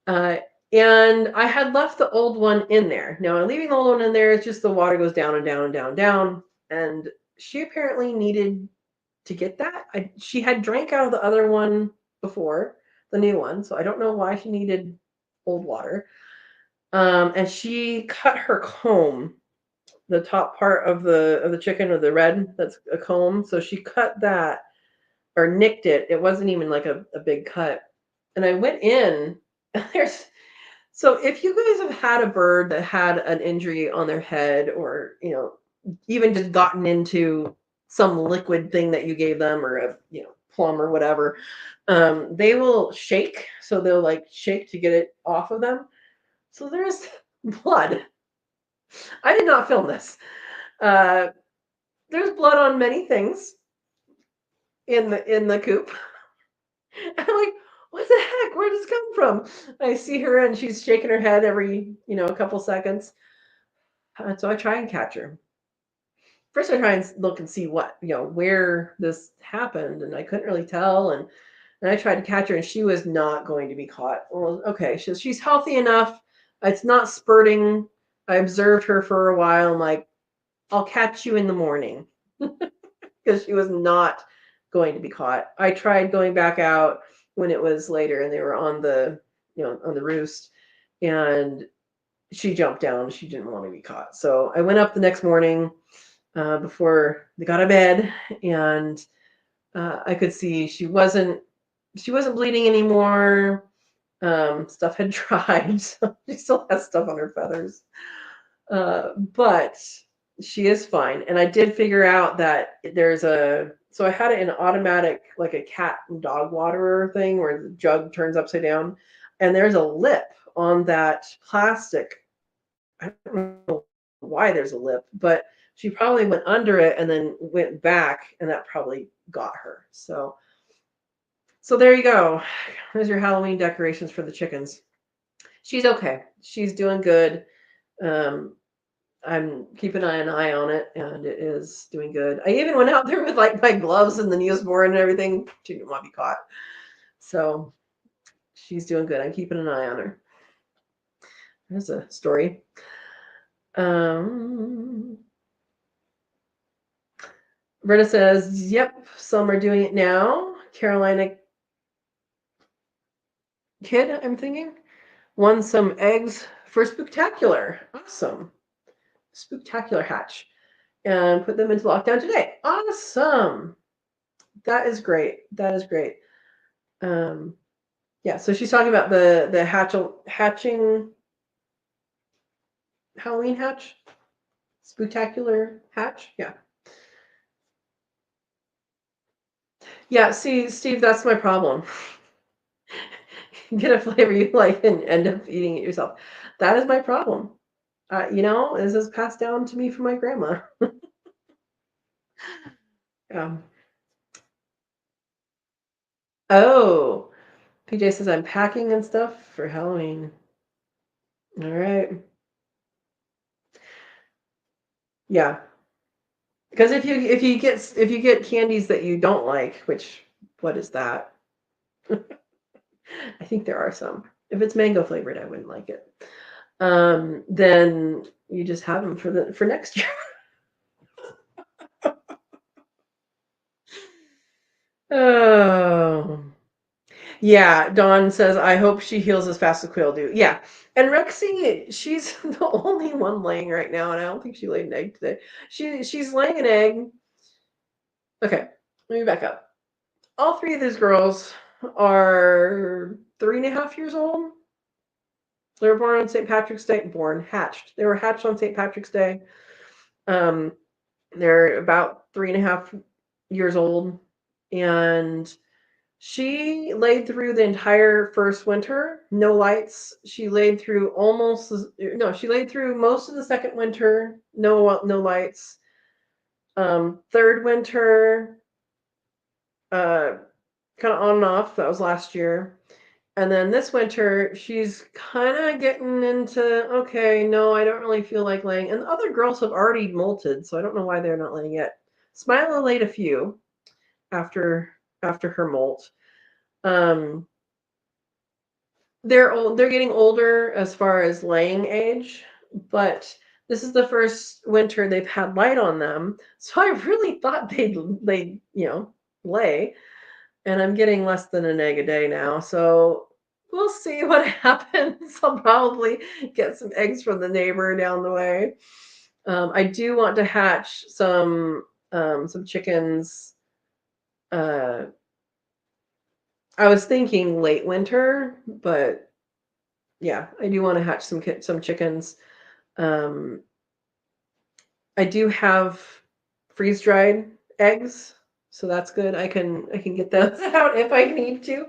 Uh, and I had left the old one in there. Now, leaving the old one in there, it's just the water goes down and down and down and down. And she apparently needed to get that. She had drank out of the other one before, the new one, so I don't know why she needed old water. And she cut her comb, the top part of the chicken with the red, that's a comb. So she cut that or nicked it. It wasn't even like a big cut. And I went in, and so if you guys have had a bird that had an injury on their head, or even just gotten into some liquid thing that you gave them, or a plum or whatever, they will shake. So they'll like shake to get it off of them. So there's blood. I did not film this. Uh, there's blood on many things in the coop. I'm like, what the heck? Where does this come from? I see her and she's shaking her head every a couple seconds. So I try and catch her. First, I try and look and see what where this happened, and I couldn't really tell. And I tried to catch her, and she was not going to be caught. Well, okay, she's healthy enough. It's not spurting. I observed her for a while. I'm like, I'll catch you in the morning, because she was not going to be caught. I tried going back out when it was later and they were on the on the roost, and she jumped down. She didn't want to be caught. So I went up the next morning before they got out of bed, and I could see she wasn't bleeding anymore. Stuff had dried, so she still has stuff on her feathers. But she is fine. And I did figure out that so I had it in automatic, like a cat and dog waterer thing where the jug turns upside down. And there's a lip on that plastic. I don't know why there's a lip, but she probably went under it and then went back, and that probably got her. So there you go. There's your Halloween decorations for the chickens. She's okay. She's doing good. I'm keeping an eye on it, and it is doing good. I even went out there with like my gloves and the Neosporin and everything. She didn't want to be caught. So she's doing good. I'm keeping an eye on her. There's a story. Brenda says, yep, some are doing it now. Carolina kid, I'm thinking, won some eggs for Spooktacular. Awesome. Spooktacular hatch. And put them into lockdown today. Awesome. That is great. That is great. Yeah, so she's talking about the hatching Halloween hatch. Spooktacular hatch. Yeah. Yeah, see, Steve, that's my problem. Get a flavor you like and end up eating it yourself. That is my problem. This is passed down to me from my grandma. Yeah. Oh, PJ says I'm packing and stuff for Halloween. All right. Yeah. Because if you get candies that you don't like, which what is that? I think there are some. If it's mango flavored, I wouldn't like it. Then you just have them for next year. Oh. Yeah, Dawn says, I hope she heals as fast as quail do. Yeah. And Rexy, she's the only one laying right now, and I don't think she laid an egg today. She's laying an egg. Okay, let me back up. All three of these girls are 3.5 years old. They were born on St. Patrick's Day. Hatched. They were hatched on St. Patrick's Day. They're about 3.5 years old, and she laid through the entire first winter, no lights. She laid through she laid through most of the second winter, no lights. Third winter, kind of on and off. That was last year. And then this winter, she's kind of getting into, okay, no, I don't really feel like laying. And the other girls have already molted, so I don't know why they're not laying yet. Smilah laid a few after her molt. They're getting older as far as laying age, but this is the first winter they've had light on them. So I really thought they'd lay, and I'm getting less than an egg a day now. So we'll see what happens. I'll probably get some eggs from the neighbor down the way. I do want to hatch some chickens. I was thinking late winter, but yeah, I do want to hatch some chickens. I do have freeze dried eggs, so that's good. I can get those out if I need to,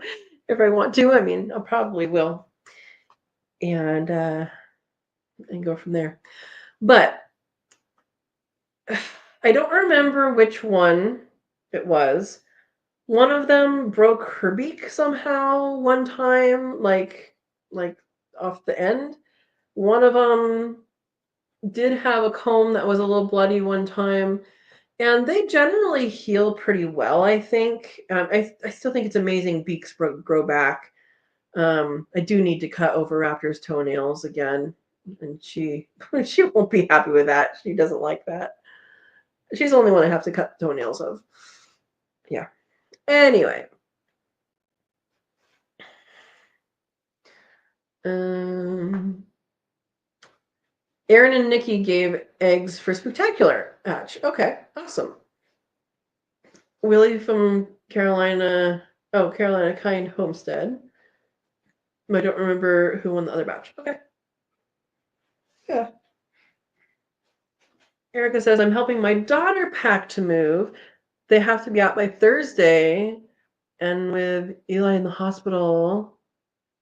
if I want to. I mean, I probably will, and go from there. But I don't remember which one it was. One of them broke her beak somehow one time, like off the end. One of them did have a comb that was a little bloody one time, and they generally heal pretty well, I think. I still think it's amazing beaks grow back. I do need to cut over Raptor's toenails again, and she won't be happy with that. She doesn't like that. She's the only one I have to cut the toenails of. Yeah. Anyway. Aaron and Nikki gave eggs for Spectacular Hatch. Okay, awesome. Willie from Carolina Kind Homestead. I don't remember who won the other batch. Okay. Yeah. Erica says, I'm helping my daughter pack to move. They have to be out by Thursday. And with Eli in the hospital,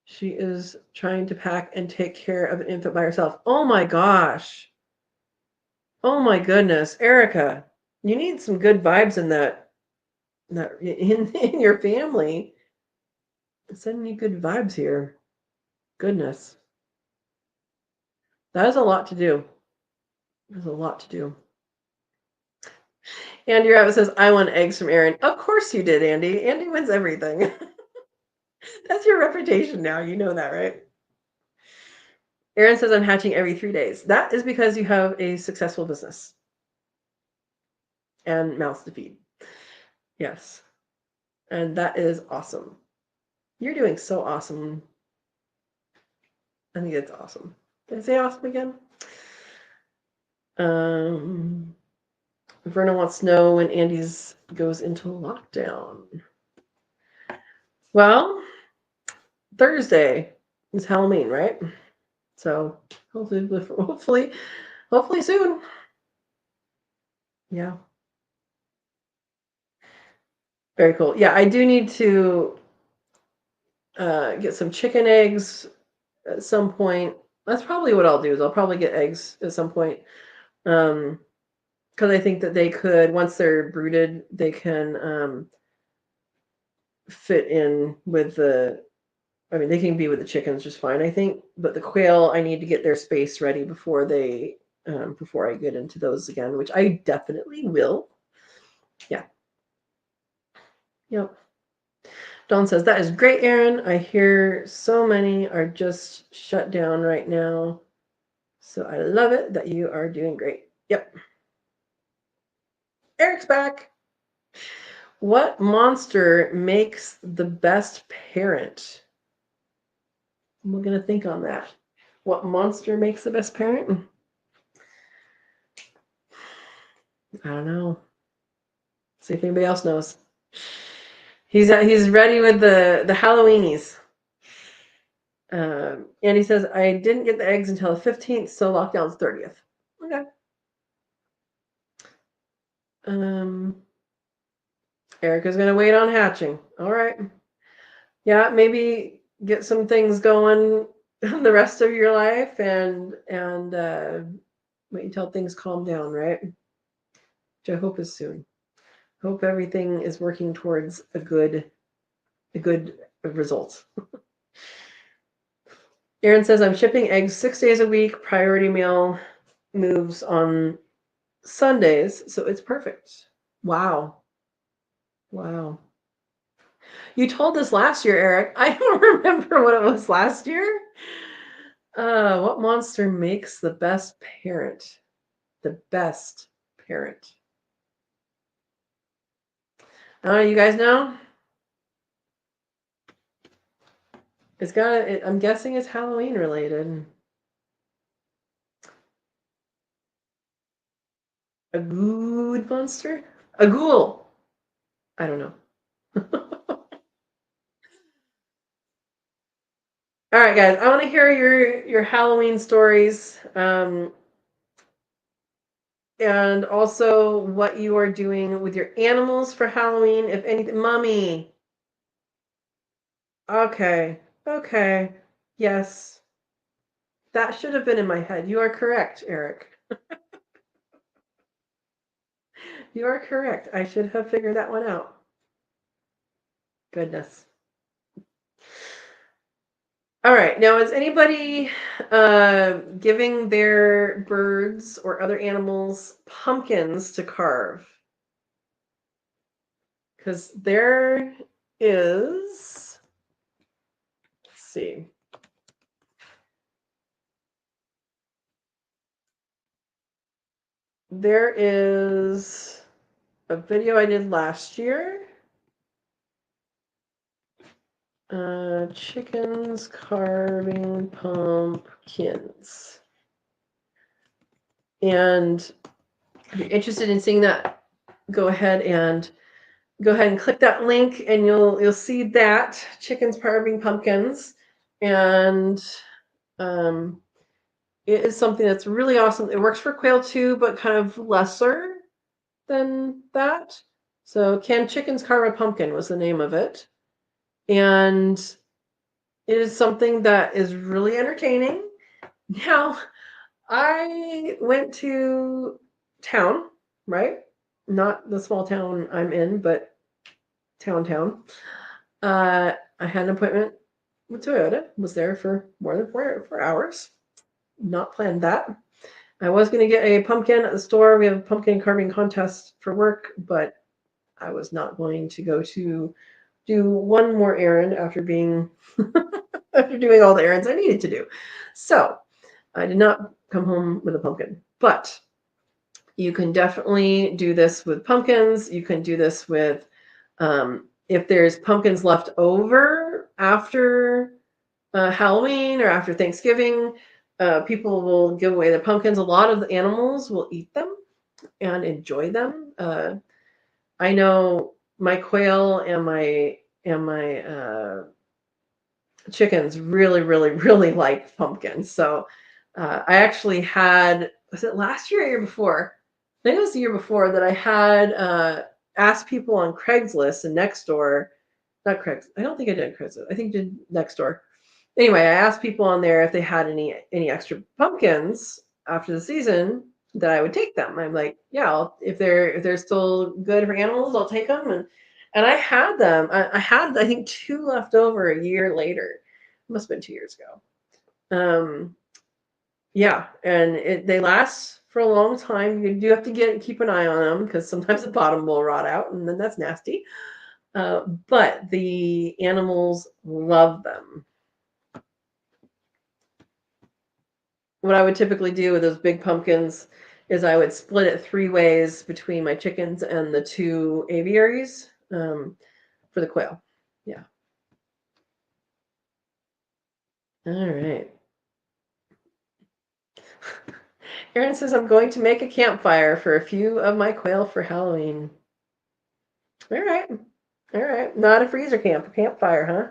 she is trying to pack and take care of an infant by herself. Oh my gosh. Oh my goodness. Erica, you need some good vibes in in your family. Sending you good vibes here. Goodness. That is a lot to do. There's a lot to do. Andy Rabbit says, I won eggs from Aaron. Of course you did, Andy. Andy wins everything. That's your reputation now. You know that, right? Aaron says, I'm hatching every 3 days. That is because you have a successful business and mouths to feed. Yes. And that is awesome. You're doing so awesome. I think it's awesome. Did I say awesome again? Verna wants to know when Andy's goes into lockdown. Well, Thursday is Halloween, right? So hopefully soon. Yeah. Very cool. Yeah, I do need to get some chicken eggs at some point. That's probably what I'll do. Is I'll probably get eggs at some point. Because I think that they could, once they're brooded, they can fit in with the. I mean, they can be with the chickens just fine, I think. But the quail, I need to get their space ready before before I get into those again, which I definitely will. Yeah. Yep. Dawn says, that is great, Erin. I hear so many are just shut down right now. So I love it that you are doing great. Yep. Eric's back. What monster makes the best parent? We're going to think on that. What monster makes the best parent? I don't know. See if anybody else knows. He's ready with the Halloweenies. Andy says, I didn't get the eggs until the 15th, so lockdown's 30th. Okay. Erica's going to wait on hatching. All right. Yeah, maybe get some things going the rest of your life and wait until things calm down, right? Which I hope is soon. Hope everything is working towards a good result. Erin says, I'm shipping eggs 6 days a week. Priority mail moves on Sundays, so it's perfect. Wow. You told this last year, Eric. I don't remember what it was last year. What monster makes the best parent? The best parent. You guys know? I'm guessing it's Halloween related. A good monster? A ghoul. I don't know. All right, guys. I want to hear your Halloween stories, and also what you are doing with your animals for Halloween, if anything. Mommy. Okay. Yes. That should have been in my head. You are correct, Eric. You are correct. I should have figured that one out. Goodness. All right. Now, is anybody giving their birds or other animals pumpkins to carve? Because there is, let's see. There is a video I did last year. Chickens carving pumpkins. And if you're interested in seeing that, go ahead and click that link, and you'll see that chickens carving pumpkins. And it is something that's really awesome. It works for quail too, but kind of lesser than that. So, Can Chickens Carve a Pumpkin was the name of it. And it is something that is really entertaining. Now, I went to town, right? Not the small town I'm in, but town. I had an appointment with Toyota, was there for more than 4 hours. Not planned that. I was going to get a pumpkin at the store. We have a pumpkin carving contest for work, but I was not going to go to do one more errand after doing all the errands I needed to do. So I did not come home with a pumpkin, but you can definitely do this with pumpkins. You can do this with, if there's pumpkins left over after Halloween or after Thanksgiving, people will give away the pumpkins. A lot of the animals will eat them and enjoy them. I know my quail and my chickens really like pumpkins. So I actually had, was it last year or year before? I think it was the year before that I had asked people on Craigslist and Nextdoor. Not Craigslist. I don't think I did Craigslist. I think I did Nextdoor. anyway, I asked people on there if they had any extra pumpkins after the season that I would take them. I'm like, yeah, if they're still good for animals, I'll take them. And I had them. I had, I think, 2 left over a year later. It must have been 2 years ago. Yeah, and they last for a long time. You do have to keep an eye on them because sometimes the bottom will rot out, and then that's nasty. But the animals love them. What I would typically do with those big pumpkins is I would split it 3 ways between my chickens and the 2 aviaries for the quail. Yeah. All right. Erin says, I'm going to make a campfire for a few of my quail for Halloween. All right. All right. Not a freezer camp, a campfire, huh?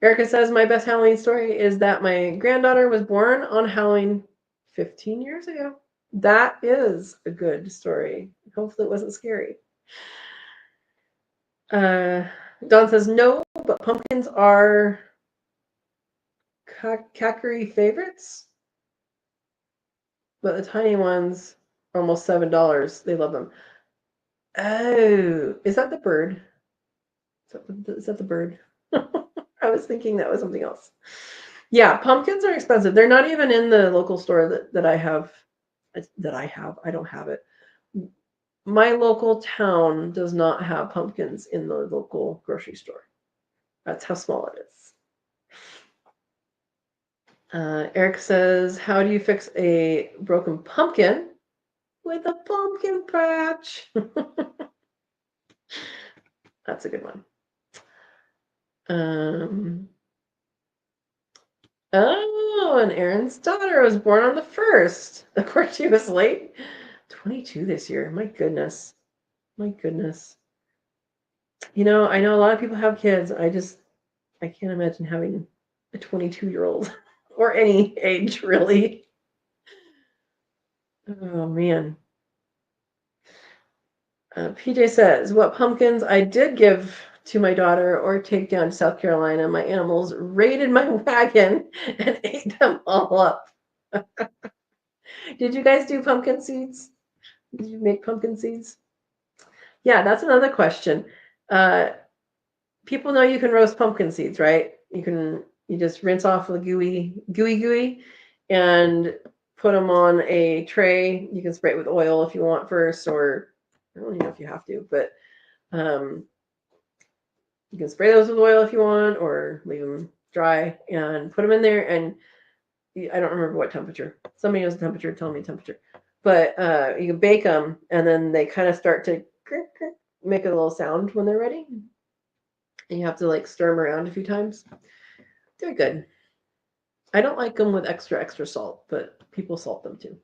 Erica says, my best Halloween story is that my granddaughter was born on Halloween 15 years ago. That is a good story. Hopefully it wasn't scary. Dawn says, no, but pumpkins are Kakari favorites. But the tiny ones are almost $7. They love them. Oh, is that the bird? Is that the bird? I was thinking that was something else. Yeah, pumpkins are expensive. They're not even in the local store that I have. I don't have it. My local town does not have pumpkins in the local grocery store. That's how small it is. Eric says, how do you fix a broken pumpkin? With a pumpkin patch. That's a good one. Oh, and Aaron's daughter was born on the 1st. Of course, she was late. 22 this year. My goodness. My goodness. You know, I know a lot of people have kids. I can't imagine having a 22-year-old or any age, really. Oh, man. PJ says, what pumpkins I did give to my daughter or take down to South Carolina, my animals raided my wagon and ate them all up. Did you guys do pumpkin seeds? Did you make pumpkin seeds? Yeah, that's another question. People know you can roast pumpkin seeds, right? You just rinse off the gooey, and put them on a tray. You can spray it with oil if you want first, or I don't even know if you have to, but you can spray those with oil if you want, or leave them dry and put them in there. And I don't remember what temperature. Somebody knows the temperature. Tell me temperature. But you can bake them, and then they kind of start to make a little sound when they're ready. And you have to like stir them around a few times. They're good. I don't like them with extra salt, but people salt them too.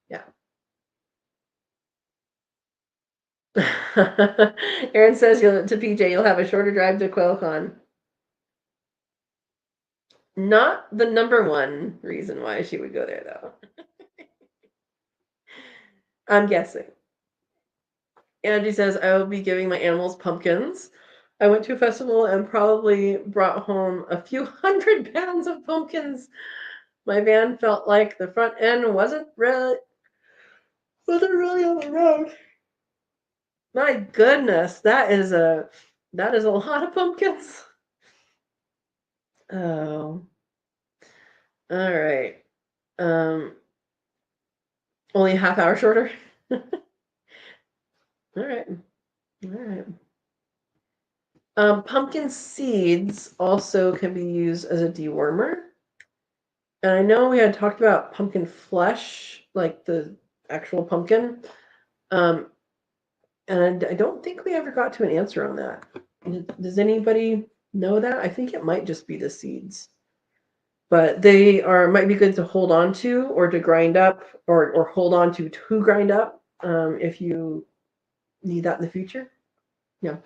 Yeah. Aaron says to PJ, you'll have a shorter drive to QuailCon. Not the number one reason why she would go there, though. I'm guessing. Angie says, I will be giving my animals pumpkins. I went to a festival and probably brought home a few 100 pounds of pumpkins. My van felt like the front end wasn't really on the road. My goodness, that is a lot of pumpkins. Oh. All right. Only a half hour shorter. All right. All right. Pumpkin seeds also can be used as a dewormer. And I know we had talked about pumpkin flesh, like the actual pumpkin. And I don't think we ever got to an answer on that. Does anybody know that? I think it might just be the seeds. But they might be good to hold on to or to grind up or hold on to grind up if you need that in the future. Yeah.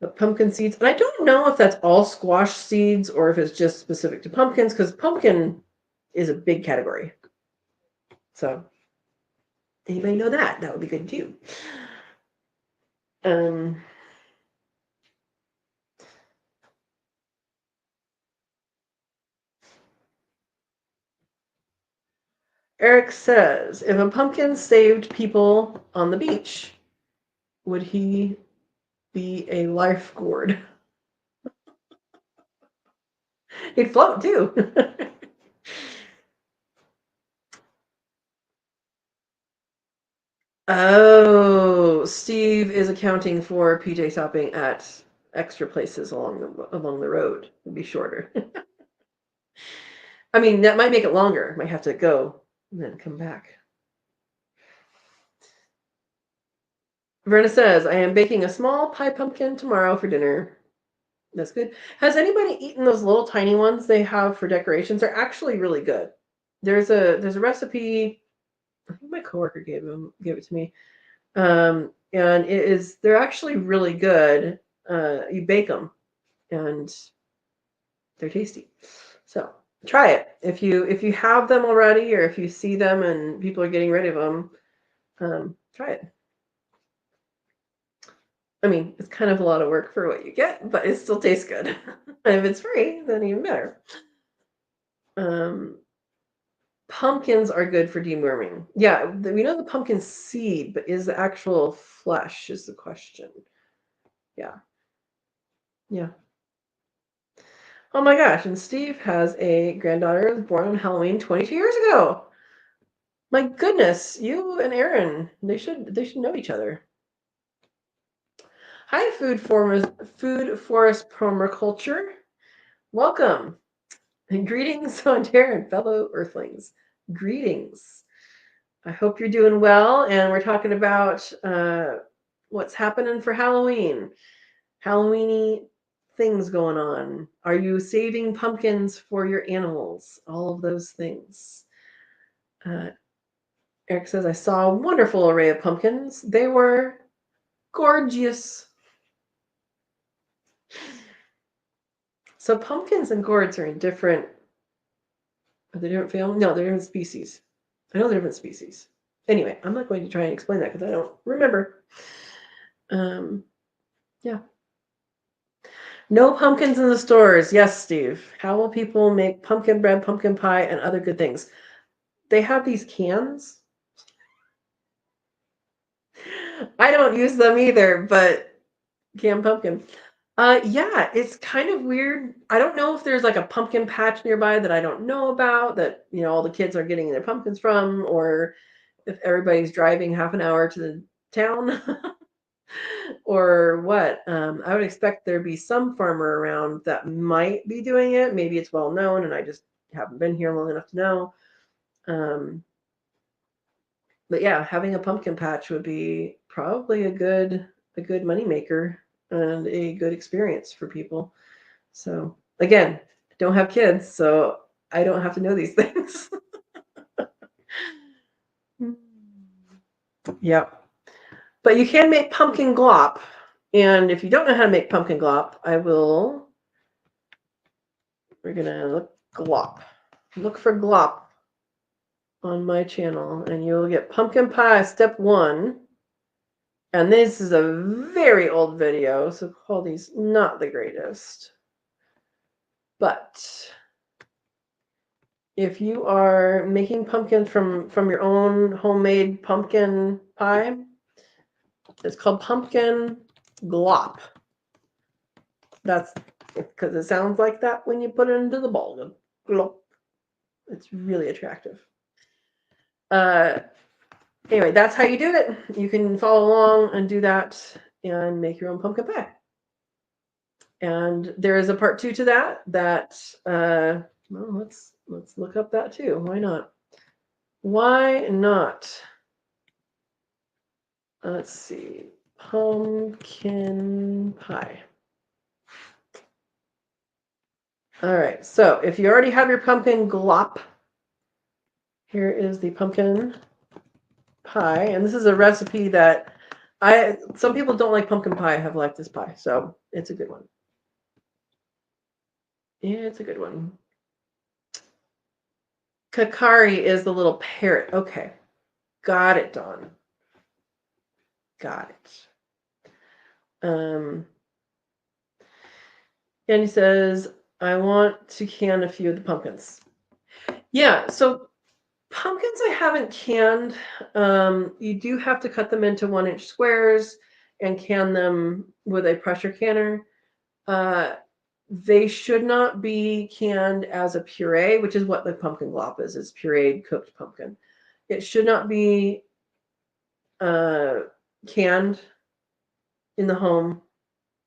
But pumpkin seeds, and I don't know if that's all squash seeds or if it's just specific to pumpkins, because pumpkin is a big category. So anybody know that? That would be good too. Eric says, if a pumpkin saved people on the beach, would he be a lifeguard? He'd float too. Oh, Steve is accounting for PJ stopping at extra places along the road. It'd be shorter. I mean, that might make it longer. Might have to go and then come back. Verna says, I am baking a small pie pumpkin tomorrow for dinner. That's good. Has anybody eaten those little tiny ones they have for decorations? They're actually really good. There's a recipe. I think my coworker gave it to me. And they're actually really good. You bake them and they're tasty. So try it. If you have them already, or if you see them and people are getting rid of them, try it. I mean, it's kind of a lot of work for what you get, but it still tastes good. And if it's free, then even better. Pumpkins are good for deworming. Yeah, we know the pumpkin seed, but is the actual flesh is the question. Yeah. Yeah. Oh my gosh, and Steve has a granddaughter born on Halloween 22 years ago. My goodness, you and Aaron, they should know each other. Hi, food forest permaculture. Welcome. And greetings, Sow and Tare and fellow Earthlings. Greetings. I hope you're doing well, and we're talking about what's happening for Halloween. Halloweeny things going on. Are you saving pumpkins for your animals? All of those things. Eric says, I saw a wonderful array of pumpkins. They were gorgeous. So pumpkins and gourds are in different. Are they different family? No, they're different species. I know they're different species. Anyway, I'm not going to try and explain that because I don't remember. Yeah. No pumpkins in the stores. Yes, Steve. How will people make pumpkin bread, pumpkin pie, and other good things? They have these cans. I don't use them either, but canned pumpkin. Yeah, it's kind of weird. I don't know if there's like a pumpkin patch nearby that I don't know about that, all the kids are getting their pumpkins from, or if everybody's driving half an hour to the town or what. I would expect there'd be some farmer around that might be doing it. Maybe it's well known and I just haven't been here long enough to know. But yeah, having a pumpkin patch would be probably a good moneymaker and a good experience for people. So again, I don't have kids, so I don't have to know these things. Yep. But you can make pumpkin glop. And if you don't know how to make pumpkin glop, we're going to look for glop on my channel, and you'll get pumpkin pie step 1. And this is a very old video, so quality's not the greatest. But if you are making pumpkin from your own homemade pumpkin pie, it's called pumpkin glop. That's because it sounds like that when you put it into the bowl. Glop. It's really attractive. Anyway, that's how you do it. You can follow along and do that and make your own pumpkin pie. And there is a part 2 to that. Well, let's look up that too. Why not? Why not? Let's see. Pumpkin pie. All right. So if you already have your pumpkin glop, here is the pumpkin pie. And this is a recipe that some people don't like pumpkin pie, have liked this pie. So it's a good one. It's a good one. Kakari is the little parrot. Okay. Got it, Dawn. Got it. And he says, I want to can a few of the pumpkins. Yeah, so Pumpkins I haven't canned. You do have to cut them into 1-inch squares and can them with a pressure canner. They should not be canned as a puree, which is what the pumpkin glop is. It's pureed cooked pumpkin. It should not be canned in the home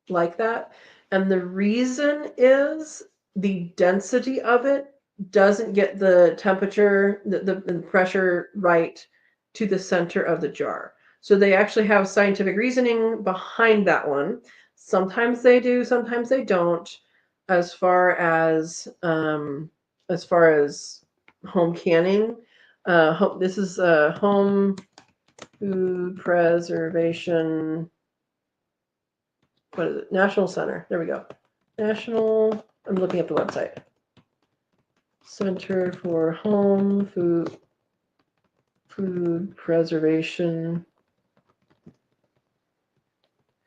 like that. And the reason is the density of it doesn't get the temperature, the pressure right to the center of the jar. So they actually have scientific reasoning behind that one. Sometimes they do, sometimes they don't. As far as home canning, this is home food preservation. What is it? National Center. There we go. National. I'm looking at the website. Center for Home Food Preservation.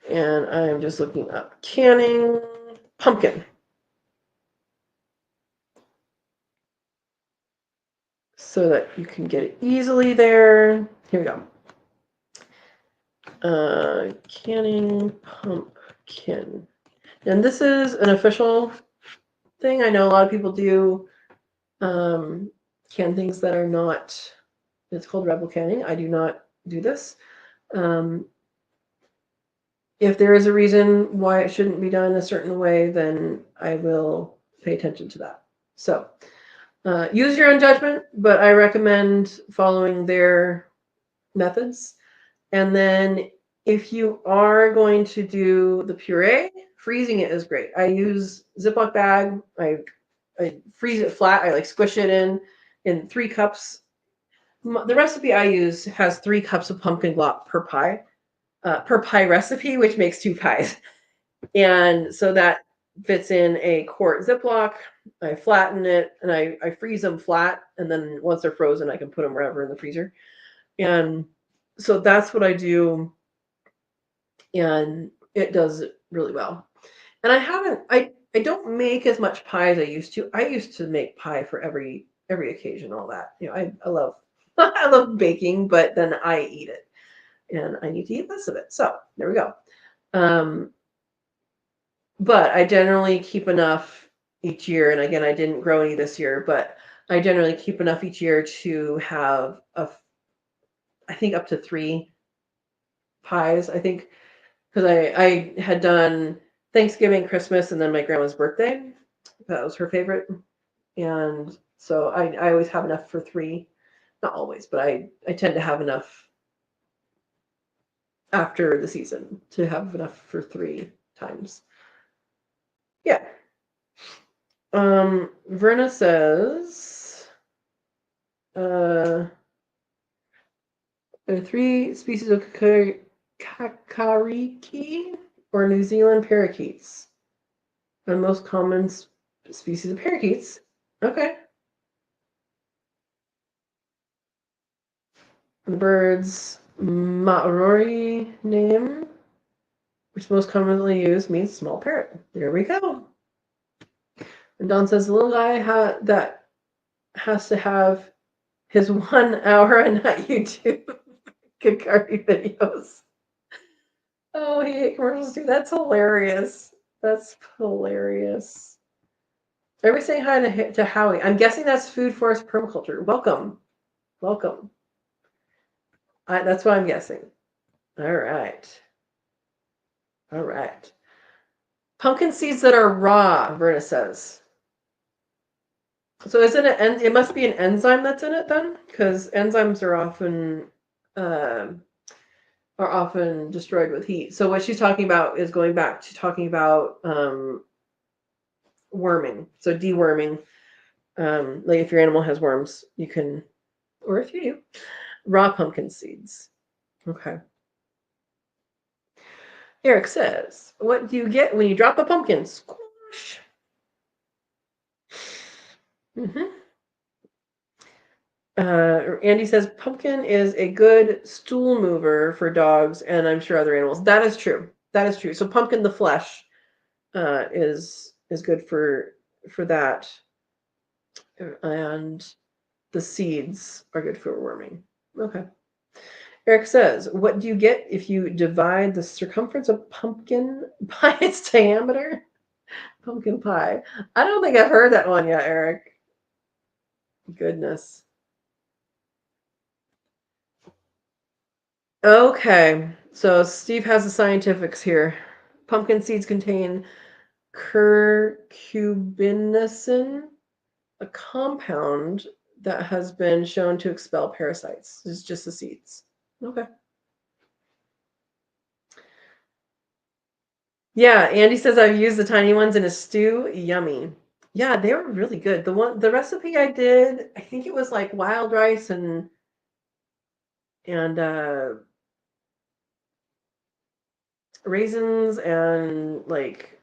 And I'm just looking up canning pumpkin. So that you can get it easily there. Here we go. Canning pumpkin. And this is an official thing. I know a lot of people do can things that are not, it's called rebel canning. I do not do this. If there is a reason why it shouldn't be done a certain way, then I will pay attention to that. So use your own judgment, but I recommend following their methods. And then if you are going to do the puree, freezing it is great. I use Ziploc bag. I freeze it flat. I squish it in 3 cups. The recipe I use has 3 cups of pumpkin glop per pie recipe, which makes 2 pies. And so that fits in a quart Ziploc. I flatten it and I freeze them flat. And then once they're frozen, I can put them wherever in the freezer. And so that's what I do. And it does really well. And I don't make as much pie as I used to. I used to make pie for every occasion, all that. I love I love baking, but then I eat it. And I need to eat less of it. So there we go. But I generally keep enough each year. And again, I didn't grow any this year, but I generally keep enough each year to have I think up to 3 pies. I think because I had done Thanksgiving, Christmas, and then my grandma's birthday. That was her favorite. And so I always have enough for 3. Not always, but I tend to have enough after the season to have enough for 3 times. Yeah. Verna says there are 3 species of kakariki or New Zealand parakeets. The most common species of parakeets. Okay. The bird's Maori name, which most commonly used, means small parrot. There we go. And Don says the little guy that has to have his 1 hour a night YouTube Kakari videos. Oh, he ate commercials too. That's hilarious. That's hilarious. Everybody saying hi to Howie. I'm guessing that's food forest permaculture. Welcome. Welcome. That's what I'm guessing. All right. All right. Pumpkin seeds that are raw, Verna says. So is it must be an enzyme that's in it then? Because enzymes are often destroyed with heat. So what she's talking about is going back to talking about worming. So deworming. Like if your animal has worms, you can, or if you do, raw pumpkin seeds. Okay. Eric says, what do you get when you drop a pumpkin? Squash. Andy says, pumpkin is a good stool mover for dogs and I'm sure other animals. That is true. That is true. So pumpkin, the flesh, is good for that. And the seeds are good for worming. Okay. Eric says, what do you get if you divide the circumference of pumpkin by its diameter? Pumpkin pie. I don't think I've heard that one yet, Eric. Goodness. Okay. So Steve has the scientifics here. Pumpkin seeds contain curcubinicin, a compound that has been shown to expel parasites. It's just the seeds. Okay. Yeah, Andy says I've used the tiny ones in a stew. Yummy. Yeah, they were really good. The recipe I did, I think it was like wild rice and raisins and like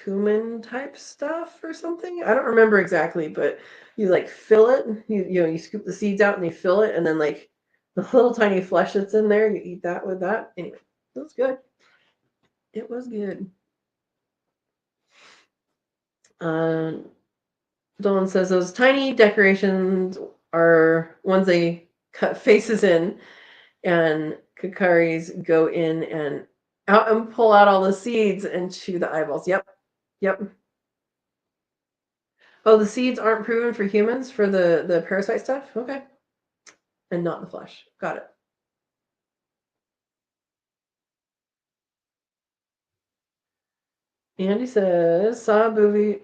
cumin type stuff or something. I don't remember exactly, but you like fill it. You scoop the seeds out and you fill it, and then like the little tiny flesh that's in there, you eat that with that. Anyway, it was good. It was good. Dawn says those tiny decorations are ones they cut faces in, and kakaris go in and out and pull out all the seeds and chew the eyeballs. Yep. Oh, the seeds aren't proven for humans for the parasite stuff? Okay. And not the flesh. Got it. Andy says, saw a movie,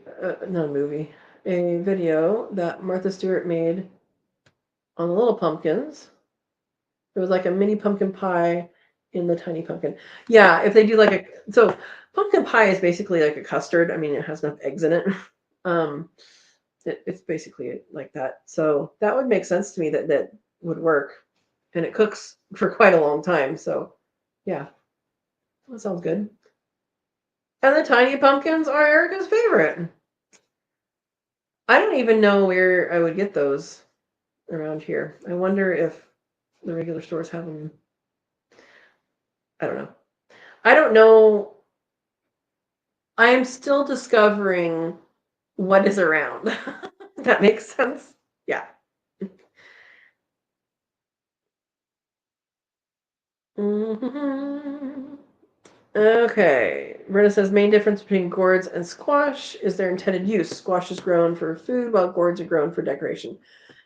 not a movie, a video that Martha Stewart made on the little pumpkins. It was like a mini pumpkin pie in the tiny pumpkin. Yeah, if they do like so pumpkin pie is basically like a custard. I mean, it has enough eggs in it. It's basically like that. So that would make sense to me that would work. And it cooks for quite a long time. So yeah, that sounds good. And the tiny pumpkins are Erica's favorite. I don't even know where I would get those around here. I wonder if the regular stores have them. I don't know. I don't know. I am still discovering what is around. That makes sense. Yeah. Mm-hmm. Okay. Brenda says main difference between gourds and squash is their intended use. Squash is grown for food while gourds are grown for decoration.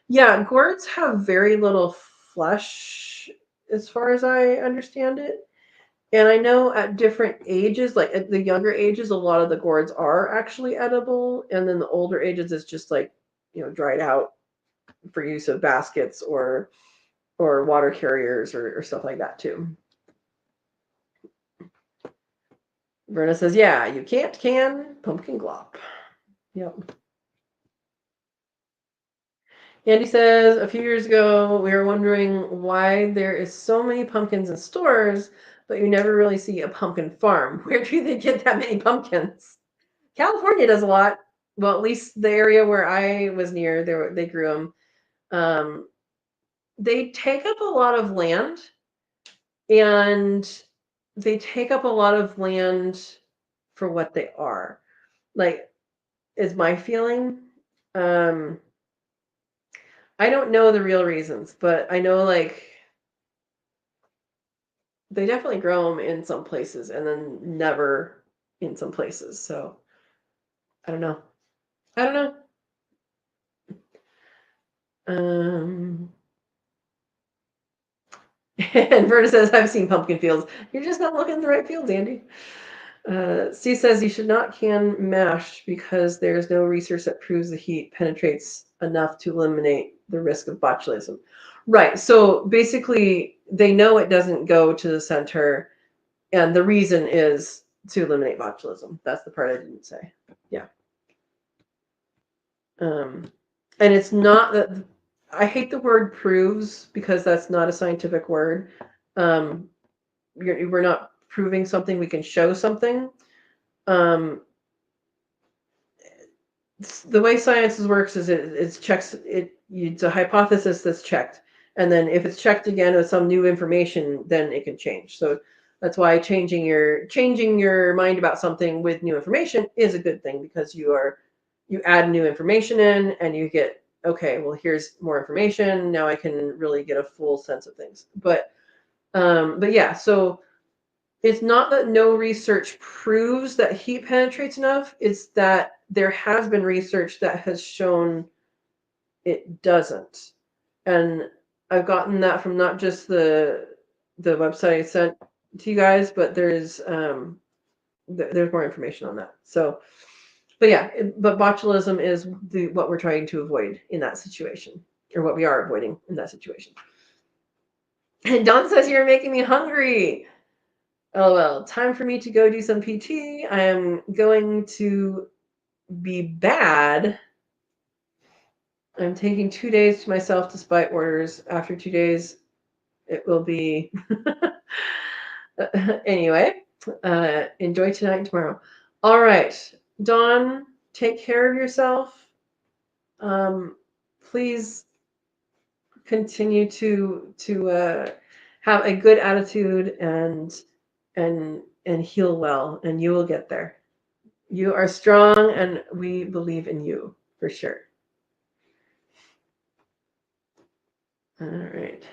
Yeah, gourds have very little flesh as far as I understand it. And I know at different ages, like at the younger ages, a lot of the gourds are actually edible. And then the older ages, it's just like, dried out for use of baskets or water carriers or stuff like that too. Verna says, yeah, you can't can pumpkin glop. Yep. Andy says, a few years ago, we were wondering why there is so many pumpkins in stores, but you never really see a pumpkin farm. Where do they get that many pumpkins? California does a lot. Well, at least the area where I was near, they grew them. They take up a lot of land, and they take up a lot of land for what they are. Like, is my feeling. I don't know the real reasons, but I know like they definitely grow them in some places and then never in some places. So I don't know. I don't know. And Verna says, I've seen pumpkin fields. You're just not looking in the right fields, Andy. Steve says you should not can mash because there's no research that proves the heat penetrates enough to eliminate the risk of botulism. Right. So basically, they know it doesn't go to the center, and the reason is to eliminate botulism. That's the part I didn't say. Yeah. And it's not that I hate the word proves because that's not a scientific word. We're not proving something. We can show something. The way science works is it checks it. It's a hypothesis that's checked, and then if it's checked again with some new information, then it can change. So that's why changing your mind about something with new information is a good thing because you add new information in and you get okay, well, here's more information. Now I can really get a full sense of things. But yeah, so it's not that no research proves that heat penetrates enough. It's that there has been research that has shown it doesn't. And I've gotten that from not just the website I sent to you guys, but there's more information on that. So, but yeah, but botulism is what we're trying to avoid in that situation, or what we are avoiding in that situation. And Dawn says, you're making me hungry. Oh, well, time for me to go do some PT. I am going to be bad. I'm taking 2 days to myself despite orders. After 2 days, it will be. Anyway, enjoy tonight and tomorrow. All right, Dawn, take care of yourself. Please continue to have a good attitude and heal well, and you will get there. You are strong, and we believe in you for sure. All right.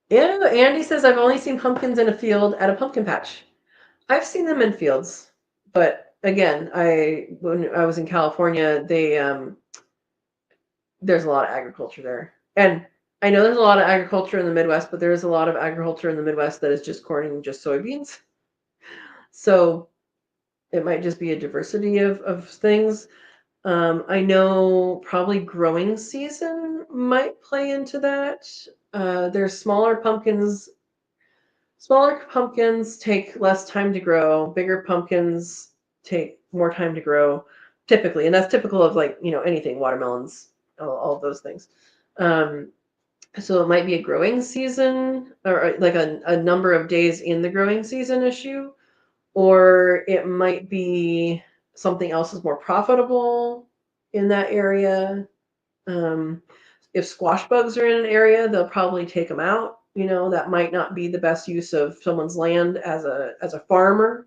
Yeah, Andy says, I've only seen pumpkins in a field at a pumpkin patch. I've seen them in fields, but again, when I was in California, there's a lot of agriculture there. And I know there's a lot of agriculture in the Midwest, but there's a lot of agriculture in the Midwest that is just corn and just soybeans. So it might just be a diversity of things. I know probably growing season might play into that. There's smaller pumpkins. Smaller pumpkins take less time to grow. Bigger pumpkins take more time to grow, typically, and that's typical of anything, watermelons, all of those things. So it might be a growing season, or like a number of days in the growing season issue, or it might be something else is more profitable in that area. If squash bugs are in an area, they'll probably take them out. That might not be the best use of someone's land as a farmer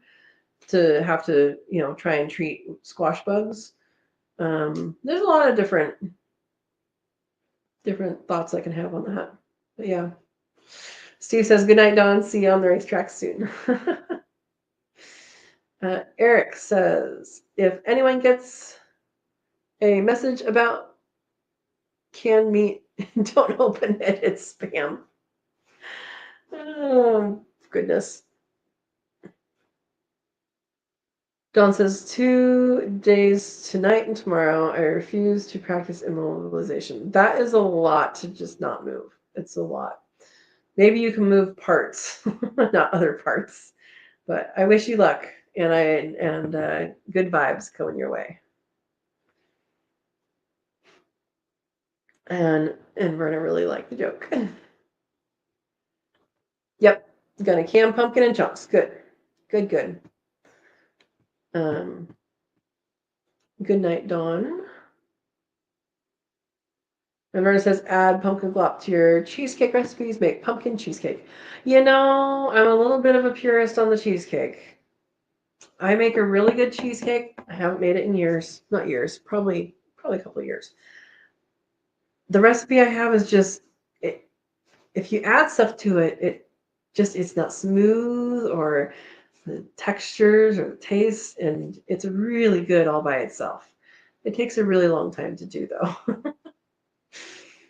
to have to try and treat squash bugs. There's a lot of different thoughts I can have on that. But yeah. Steve says, good night, Dawn. See you on the racetrack soon. Eric says, if anyone gets a message about canned meat, don't open it. It's spam. Oh, goodness. Dawn says, 2 days tonight and tomorrow. I refuse to practice immobilization. That is a lot to just not move. It's a lot. Maybe you can move parts, not other parts. But I wish you luck, and good vibes going your way. And Verna really liked the joke. Yep, gonna can pumpkin in chunks. Good. Good night, Dawn. And Verna says, add pumpkin glop to your cheesecake recipes. Make pumpkin cheesecake. I'm a little bit of a purist on the cheesecake. I make a really good cheesecake. I haven't made it in years. Not years. Probably a couple of years. The recipe I have is just, if you add stuff to it, it's not smooth, or the textures or the taste, and it's really good all by itself. It takes a really long time to do, though.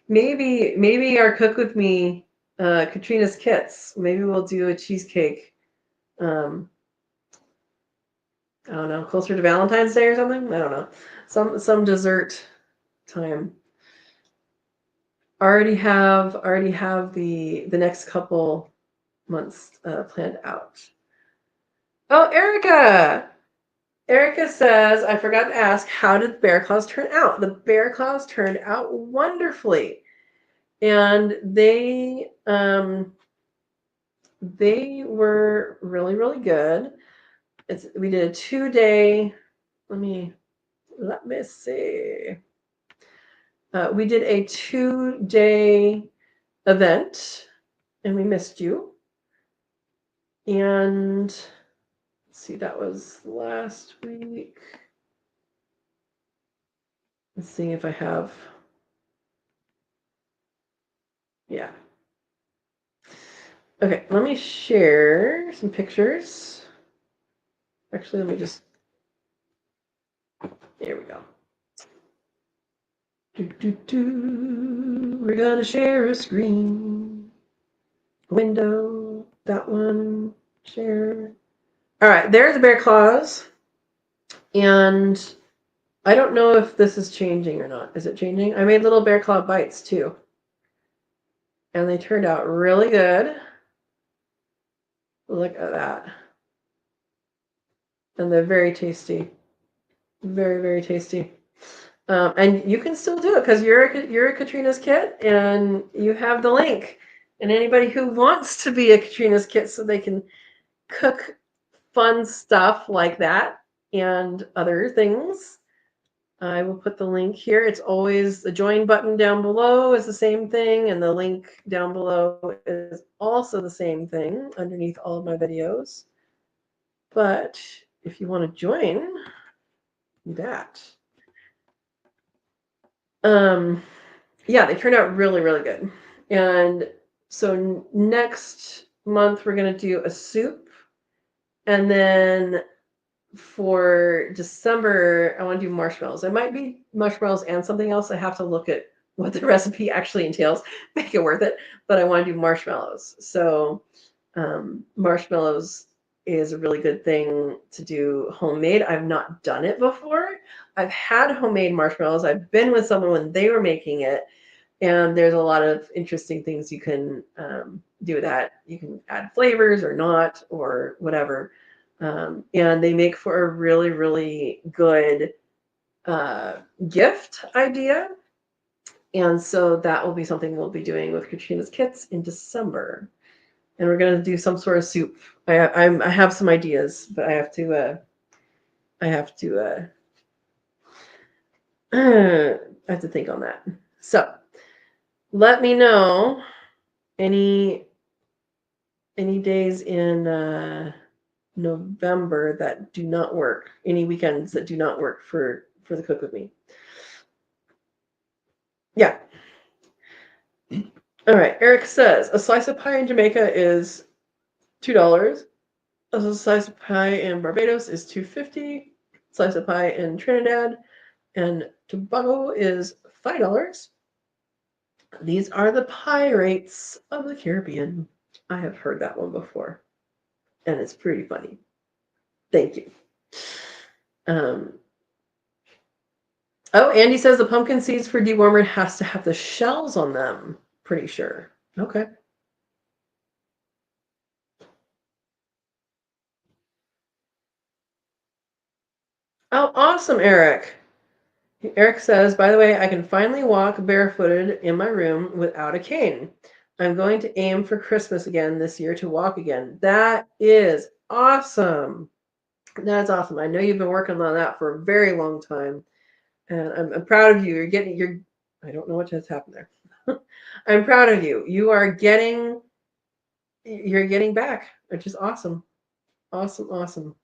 Maybe our Cook With Me, Katrina's kits, maybe we'll do a cheesecake, I don't know, closer to Valentine's Day or something. I don't know, some dessert time. Already have the next couple months planned out. Oh, Erica! Erica says, I forgot to ask, how did the bear claws turn out? The bear claws turned out wonderfully. And they were really, really good. We did a 2-day, let me see. We did a 2-day event, and we missed you. And let's see, that was last week. Let's see if I have Yeah. Okay, let me share some pictures. Actually, let me just. There we go. We're gonna share a screen. Window. That one. Share. All right, there's the bear claws. And I don't know if this is changing or not. Is it changing? I made little bear claw bites too. And they turned out really good. Look at that. And they're very tasty. Very, very tasty. And you can still do it because you're a Katrina's kit and you have the link. And anybody who wants to be a Katrina's kit so they can cook fun stuff like that and other things, I will put the link here. It's always the join button down below is the same thing, and the link down below is also the same thing underneath all of my videos. But if you want to join that, yeah, they turned out really, really good. And so next month we're going to do a soup, and then for December, I want to do marshmallows. It might be marshmallows and something else. I have to look at what the recipe actually entails, make it worth it. But I want to do marshmallows. So marshmallows is a really good thing to do homemade. I've not done it before. I've had homemade marshmallows. I've been with someone when they were making it. And there's a lot of interesting things you can do with that. You can add flavors or not or whatever. And they make for a really, really good gift idea. And so that will be something we'll be doing with Katrina's Kits in December. And we're going to do some sort of soup. I have some ideas, but I have to think on that. So let me know any days in November that do not work, any weekends that do not work for the cook with me. Yeah. All right. Eric says a slice of pie in Jamaica is $2. A slice of pie in Barbados is $2.50. Slice of pie in Trinidad and Tobago is $5. These are the pie rates of the Caribbean. I have heard that one before, and it's pretty funny. Thank you. Oh, Andy says the pumpkin seeds for dewormer has to have the shells on them. Pretty sure. Okay. Oh, awesome, Eric. Eric says, by the way, I can finally walk barefooted in my room without a cane. I'm going to aim for Christmas again this year to walk again. That is awesome. That's awesome. I know you've been working on that for a very long time. And I'm proud of you. I don't know what just happened there. I'm proud of you. You're getting back, which is awesome. Awesome, awesome.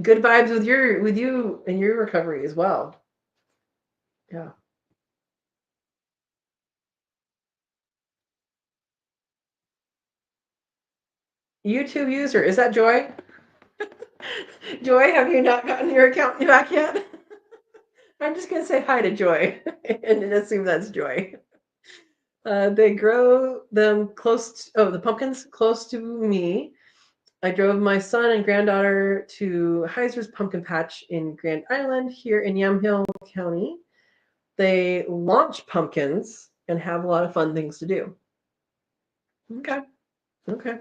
Good vibes with you and your recovery as well. Yeah. YouTube user, is that Joy? Joy, have you not gotten your account back yet? I'm just gonna say hi to Joy and assume that's Joy. They grow them the pumpkins close to me. I drove my son and granddaughter to Heiser's Pumpkin Patch in Grand Island here in Yamhill County. They launch pumpkins and have a lot of fun things to do. Okay. Okay.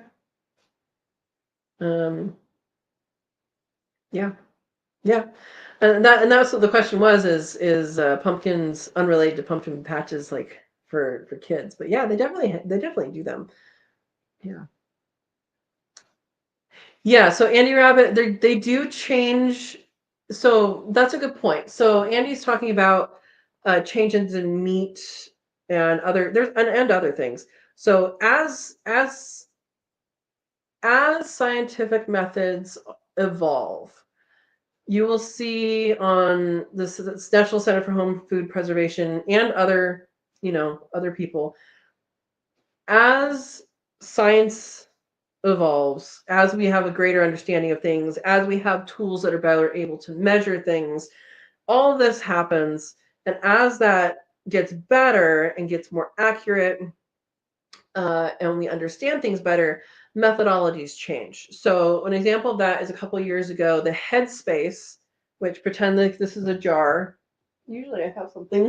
Yeah. Yeah. And that's what the question was, is pumpkins unrelated to pumpkin patches like for kids. But yeah, they definitely do them. Yeah. Yeah, so Andy Rabbit, they do change. So that's a good point. So Andy's talking about changes in meat and other things. So as scientific methods evolve, you will see on the National Center for Home Food Preservation and other people as science evolves, as we have a greater understanding of things, as we have tools that are better able to measure things, all of this happens. And as that gets better and gets more accurate, and we understand things better, methodologies change. So an example of that is a couple of years ago, the headspace, which pretend like this is a jar. Usually I have something.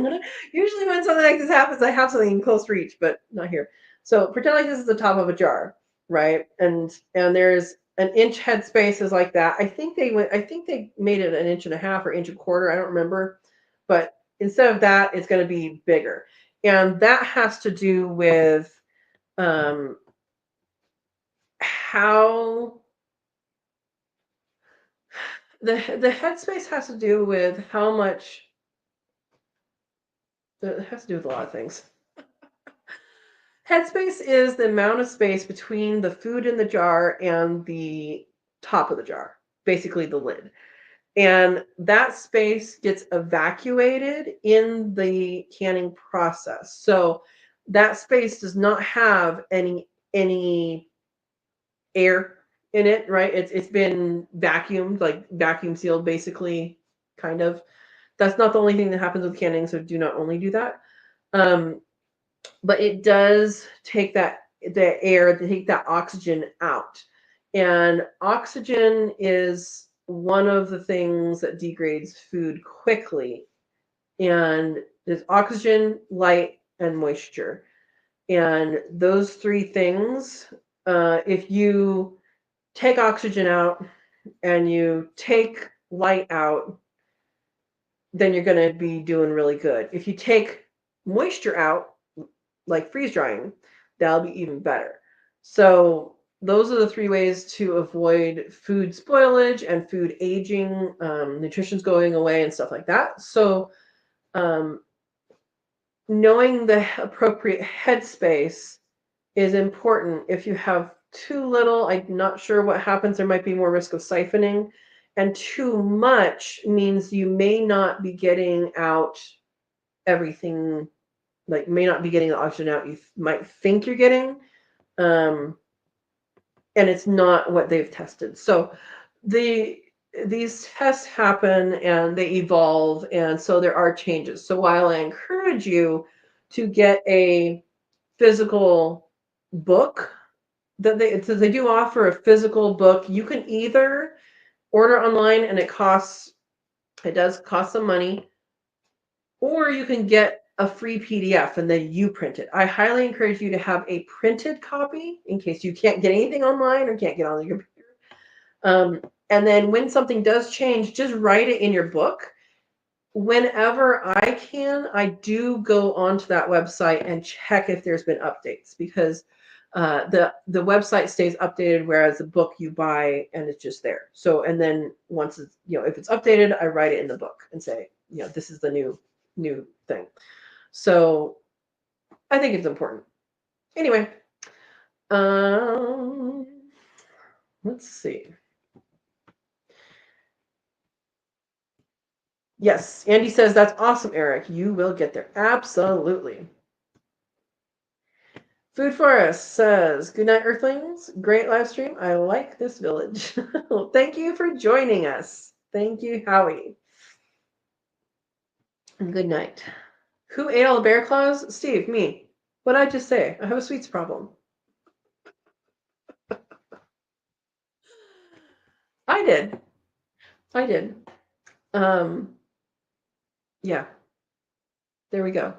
Usually when something like this happens, I have something in close reach, but not here. So pretend like this is the top of a jar, right? And there's an inch headspace is like that. I think they made it an inch and a half or inch and a quarter. I don't remember. But instead of that, it's going to be bigger. And that has to do with um, how the headspace has to do with how much it has to do with a lot of things. Headspace is the amount of space between the food in the jar and the top of the jar, basically the lid. And that space gets evacuated in the canning process. So that space does not have any air in it, right? It's been vacuumed, like vacuum sealed, basically, kind of. That's not the only thing that happens with canning, so do not only do that. Um, but it does take the air, to take that oxygen out. And oxygen is one of the things that degrades food quickly. And there's oxygen, light, and moisture. And those three things, if you take oxygen out and you take light out, then you're going to be doing really good. If you take moisture out, like freeze drying, that'll be even better. So those are the three ways to avoid food spoilage and food aging, nutrition's going away and stuff like that. So um, knowing the appropriate headspace is important. If you have too little, I'm not sure what happens. There might be more risk of siphoning. And too much means you may not be getting out everything, like may not be getting the oxygen out you might think you're getting. And it's not what they've tested. So these tests happen and they evolve, and so there are changes. So while I encourage you to get a physical book, that they do offer a physical book. You can either order online, and it does cost some money, or you can get a free PDF and then you print it. I highly encourage you to have a printed copy in case you can't get anything online or can't get on your computer. And then when something does change, just write it in your book. Whenever I can, I do go onto that website and check if there's been updates, because the website stays updated, whereas the book you buy and it's just there. So, and then once it's, if it's updated, I write it in the book and say, this is the new thing. So I think it's important. Anyway, let's see. Yes, Andy says, that's awesome, Eric. You will get there. Absolutely. Food Forest says, good night, Earthlings. Great live stream. I like this village. Well, thank you for joining us. Thank you, Howie. And good night. Who ate all the bear claws? Steve, me. What'd I just say? I have a sweets problem. I did. Yeah. There we go.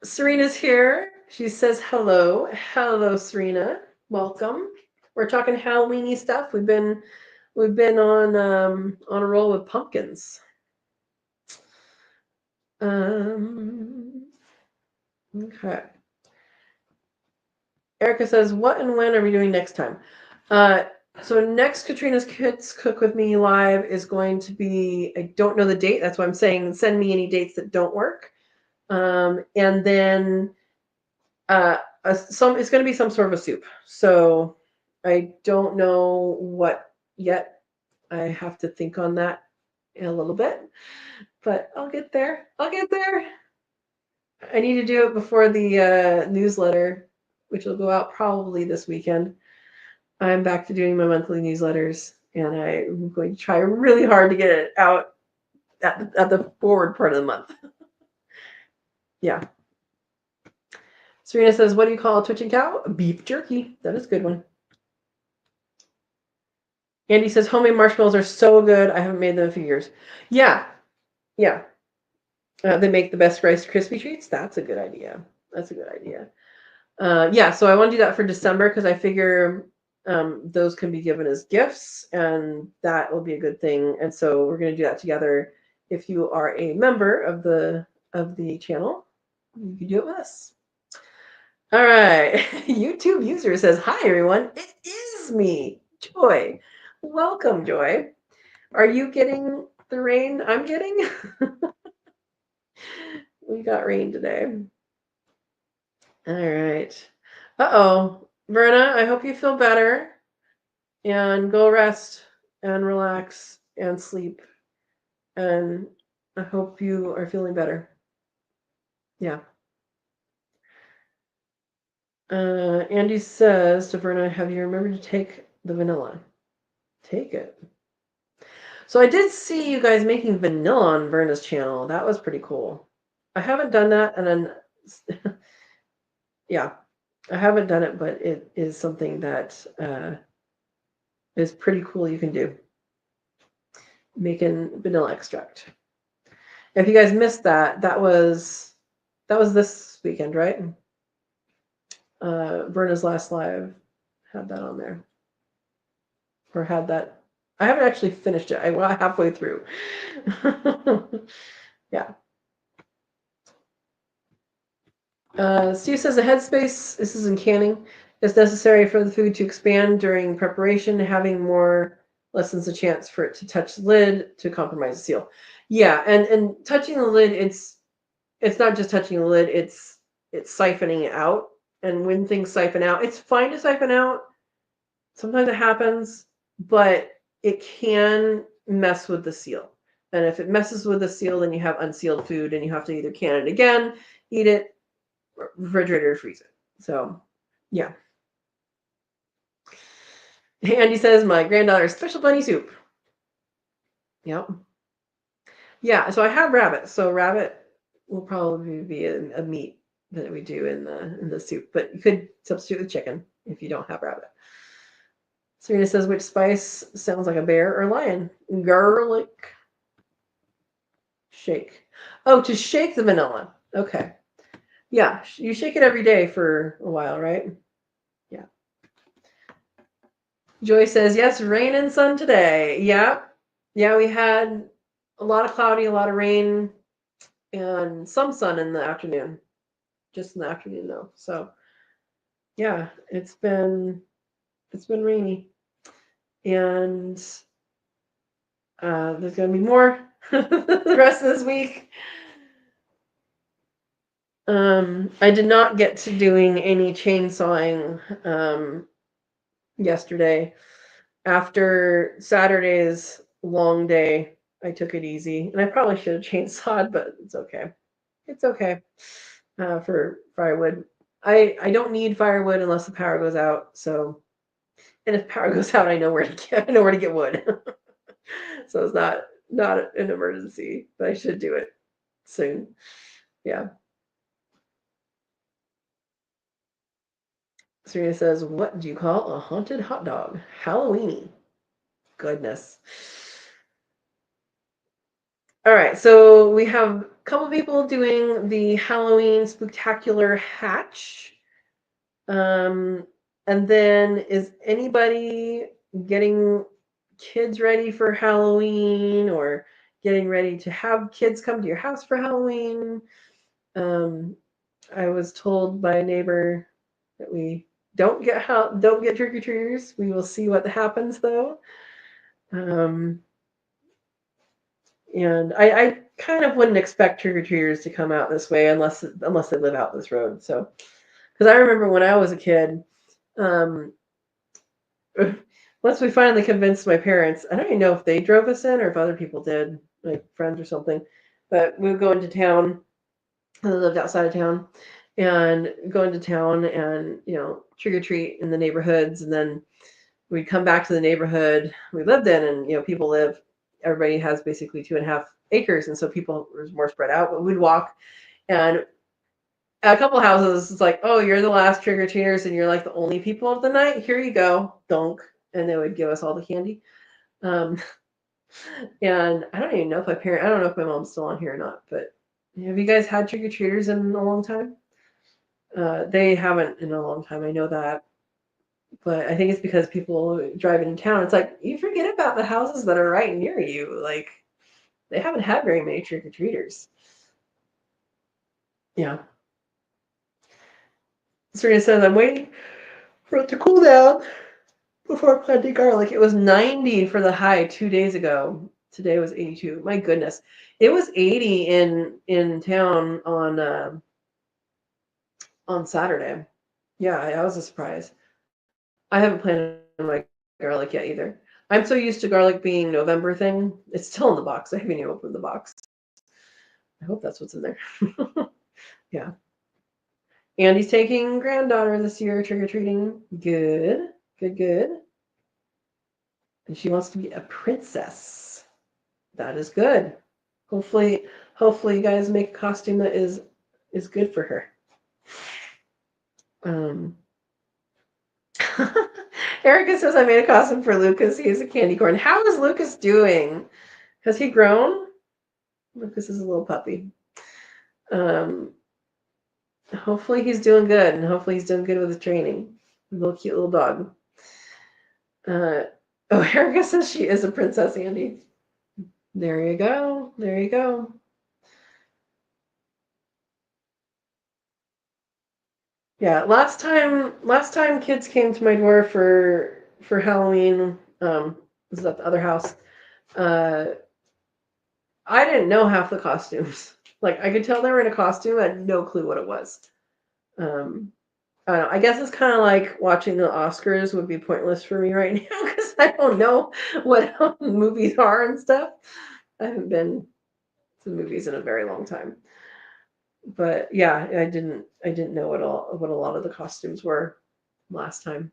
Serena's here. She says hello. Hello, Serena. Welcome. We're talking Halloweeny stuff. We've been on a roll with pumpkins. Okay. Erica says, what and when are we doing next time? So next Katrina's Kids Cook With Me live is going to be, I don't know the date. That's why I'm saying send me any dates that don't work. And then it's going to be some sort of a soup. So I don't know what yet. I have to think on that a little bit, but I'll get there. I need to do it before the newsletter, which will go out probably this weekend. I'm back to doing my monthly newsletters, and I'm going to try really hard to get it out at the forward part of the month. Yeah. Serena says, what do you call a twitching cow? Beef jerky. That is a good one. Andy says, homemade marshmallows are so good. I haven't made them in a few years. Yeah. Yeah. They make the best Rice Krispie treats. That's a good idea. That's a good idea. Yeah, so I want to do that for December because I figure those can be given as gifts, and that will be a good thing. And so we're going to do that together. If you are a member of the channel, you can do it with us. All right. YouTube user says, hi, everyone. It is me, Joy. Welcome, Joy. Are you getting the rain I'm getting? We got rain today. All right. Uh-oh. Verna, I hope you feel better. And go rest and relax and sleep. And I hope you are feeling better. Yeah. Andy says to Verna, have you remembered to take the vanilla? Take it. So I did see you guys making vanilla on Verna's channel. That was pretty cool. I haven't done that, and then yeah, I haven't done it, but it is something that is pretty cool you can do. Making vanilla extract. If you guys missed that, that was this weekend, right? Verna's last live had that on there. Or had that. I haven't actually finished it. I got halfway through. Yeah. Steve says the headspace, this is in canning, is necessary for the food to expand during preparation, having more lessens the chance for it to touch the lid to compromise the seal. Yeah, and touching the lid, it's not just touching the lid, it's siphoning it out. And when things siphon out, it's fine to siphon out. Sometimes it happens, but it can mess with the seal. And if it messes with the seal, then you have unsealed food and you have to either can it again, eat it, refrigerator, freeze it. So, yeah. Andy says, my granddaughter's special bunny soup. Yep. Yeah, so I have rabbit. So rabbit will probably be a meat that we do in the soup, but you could substitute with chicken if you don't have rabbit. Serena says, which spice sounds like a bear or lion? Garlic shake. Oh, to shake the vanilla. Okay. Yeah, you shake it every day for a while, right? Yeah. Joy says, yes, rain and sun today. Yeah. Yeah, we had a lot of cloudy, a lot of rain, and some sun in the afternoon. Just in the afternoon, though. So, yeah, it's been rainy. And there's going to be more the rest of this week. I did not get to doing any chainsawing yesterday. After Saturday's long day, I took it easy. And I probably should have chainsawed, but it's okay. It's okay for firewood. I don't need firewood unless the power goes out. So, and if power goes out, I know where to get wood. So it's not an emergency, but I should do it soon. Yeah. Serena says, what do you call a haunted hot dog? Halloweeny. Goodness. All right, so we have a couple people doing the Halloween Spooktacular Hatch. And then is anybody getting kids ready for Halloween or getting ready to have kids come to your house for Halloween? I was told by a neighbor that we don't get trick-or-treaters. We will see what happens though. And I kind of wouldn't expect trick-or-treaters to come out this way unless they live out this road. So, because I remember when I was a kid, once we finally convinced my parents, I don't even know if they drove us in or if other people did, like friends or something, but we would go into town I lived outside of town, and go into town and trick or treat in the neighborhoods, and then we'd come back to the neighborhood we lived in, and people live. Everybody has basically 2.5 acres, and so people were more spread out. But we'd walk, and at a couple houses, it's like, oh, you're the last trick or treaters, and you're like the only people of the night. Here you go, donk, and they would give us all the candy. Um, and I don't even know if I don't know if my mom's still on here or not. But have you guys had trick or treaters in a long time? They haven't in a long time. I know that. But I think it's because people driving in town, it's like you forget about the houses that are right near you. Like they haven't had very many trick or treaters. Yeah. Serena says, I'm waiting for it to cool down before planting garlic. It was 90 for the high 2 days ago. Today was 82. My goodness. It was 80 in town on Saturday. Yeah, I was a surprise. I haven't planted my garlic yet either. I'm so used to garlic being November thing. It's still in the box. I haven't even opened the box. I hope that's what's in there. Yeah. Andy's taking granddaughter this year trick or treating. Good. Good, good. And she wants to be a princess. That is good. Hopefully you guys make a costume that is good for her. Erica says I made a costume for Lucas. He is a candy corn. How is Lucas doing? Has he grown? Lucas is a little puppy. Hopefully he's doing good, and hopefully he's doing good with his training. A little cute little dog. Oh, Erica says she is a princess, Andy. There you go. There you go. Yeah, last time kids came to my door for Halloween, was at the other house. I didn't know half the costumes. Like I could tell they were in a costume, I had no clue what it was. I don't know. I guess it's kind of like watching the Oscars would be pointless for me right now because I don't know what movies are and stuff. I haven't been to movies in a very long time. But yeah, I didn't know what a lot of the costumes were last time.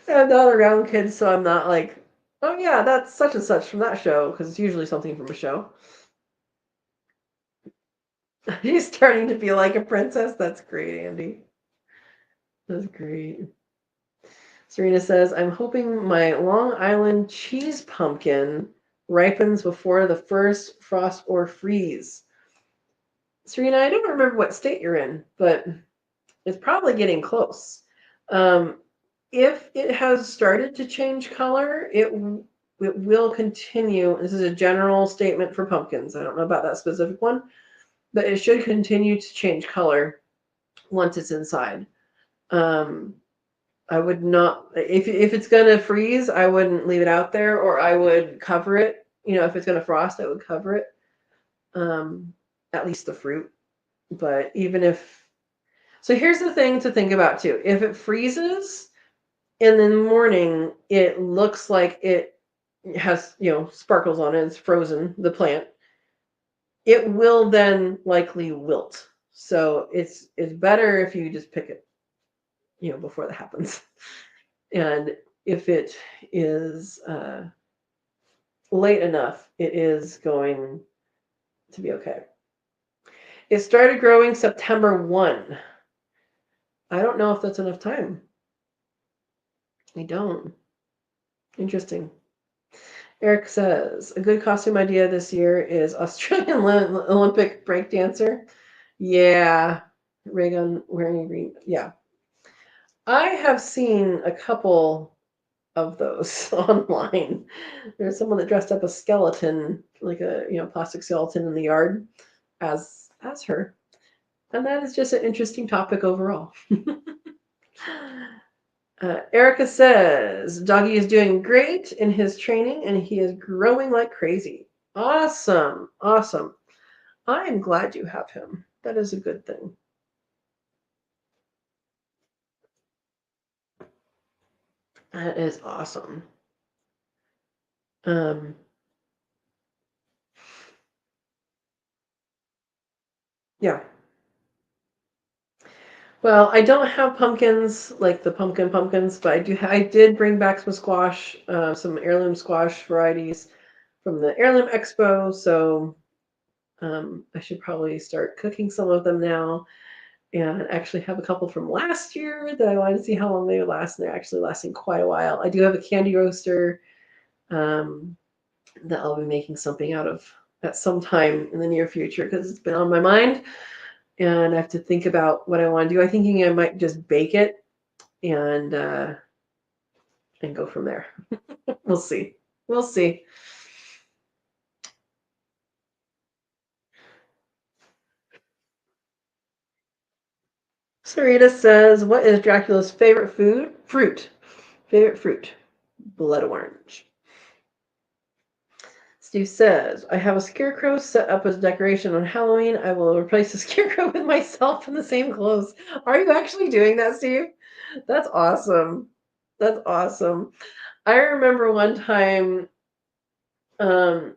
I'm not around kids, so I'm not like, oh yeah, that's such and such from that show, because it's usually something from a show. He's starting to feel like a princess. That's great, Andy. That's great. Serena says, I'm hoping my Long Island cheese pumpkin ripens before the first frost or freeze. Serena, I don't remember what state you're in, but it's probably getting close. If it has started to change color, it will continue. This is a general statement for pumpkins. I don't know about that specific one, but it should continue to change color once it's inside. I would not, if it's gonna freeze, I wouldn't leave it out there, or I would cover it. If it's gonna frost, I would cover it. At least the fruit. But even if so, here's the thing to think about too. If it freezes in the morning, it looks like it has sparkles on it. It's frozen. The plant. It will then likely wilt. So it's better if you just pick it, before that happens. And if it is late enough, it is going to be okay. It started growing September 1. I don't know if that's enough time. I don't. Interesting. Eric says, a good costume idea this year is Australian Olympic breakdancer. Yeah. Reagan wearing green. Yeah. I have seen a couple of those online. There's someone that dressed up a skeleton, like a plastic skeleton in the yard as her. And that is just an interesting topic overall. Erica says, Doggy is doing great in his training and he is growing like crazy. Awesome. Awesome. I am glad you have him. That is a good thing. That is awesome. Yeah. Well, I don't have pumpkins like the pumpkins, but I did bring back some squash, some heirloom squash varieties from the Heirloom Expo. So I should probably start cooking some of them now. And actually have a couple from last year that I wanted to see how long they would last, and they're actually lasting quite a while. I do have a candy roaster um, that I'll be making something out of at some time in the near future because it's been on my mind, and I have to think about what I want to do. I'm thinking I might just bake it and go from there. We'll see. We'll see. Sarita says, "What is Dracula's favorite food? Fruit. Favorite fruit? Blood orange." Steve says, "I have a scarecrow set up as decoration on Halloween. I will replace the scarecrow with myself in the same clothes." Are you actually doing that, Steve? That's awesome. That's awesome. I remember one time, I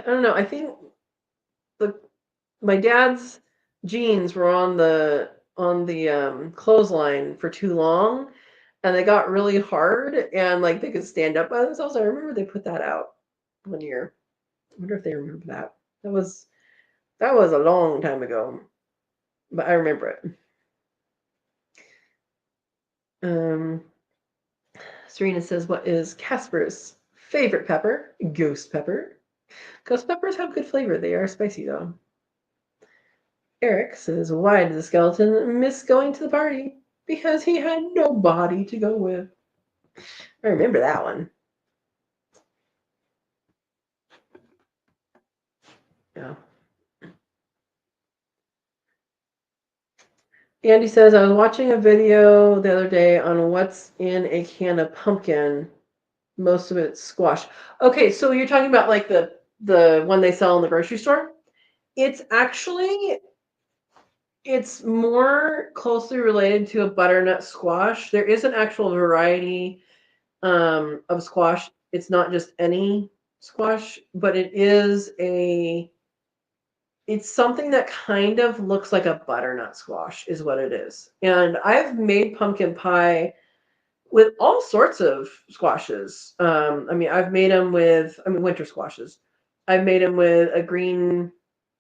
don't know, I think the my dad's jeans were on the clothesline for too long, and they got really hard, and like they could stand up by themselves. I remember they put that out one year. I wonder if they remember that. That was a long time ago, but I remember it. Um, Serena says, "What is Casper's favorite pepper? Ghost pepper. Ghost peppers have good flavor. They are spicy though." Eric says, "Why did the skeleton miss going to the party? Because he had no body to go with." I remember that one. Yeah. Andy says, "I was watching a video the other day on what's in a can of pumpkin. Most of it's squash." Okay, so you're talking about like the one they sell in the grocery store? It's actually it's more closely related to a butternut squash. There is an actual variety of squash. It's not just any squash, but it's something that kind of looks like a butternut squash is what it is. And I've made pumpkin pie with all sorts of squashes. I mean, I've made them with, winter squashes. I've made them with a green,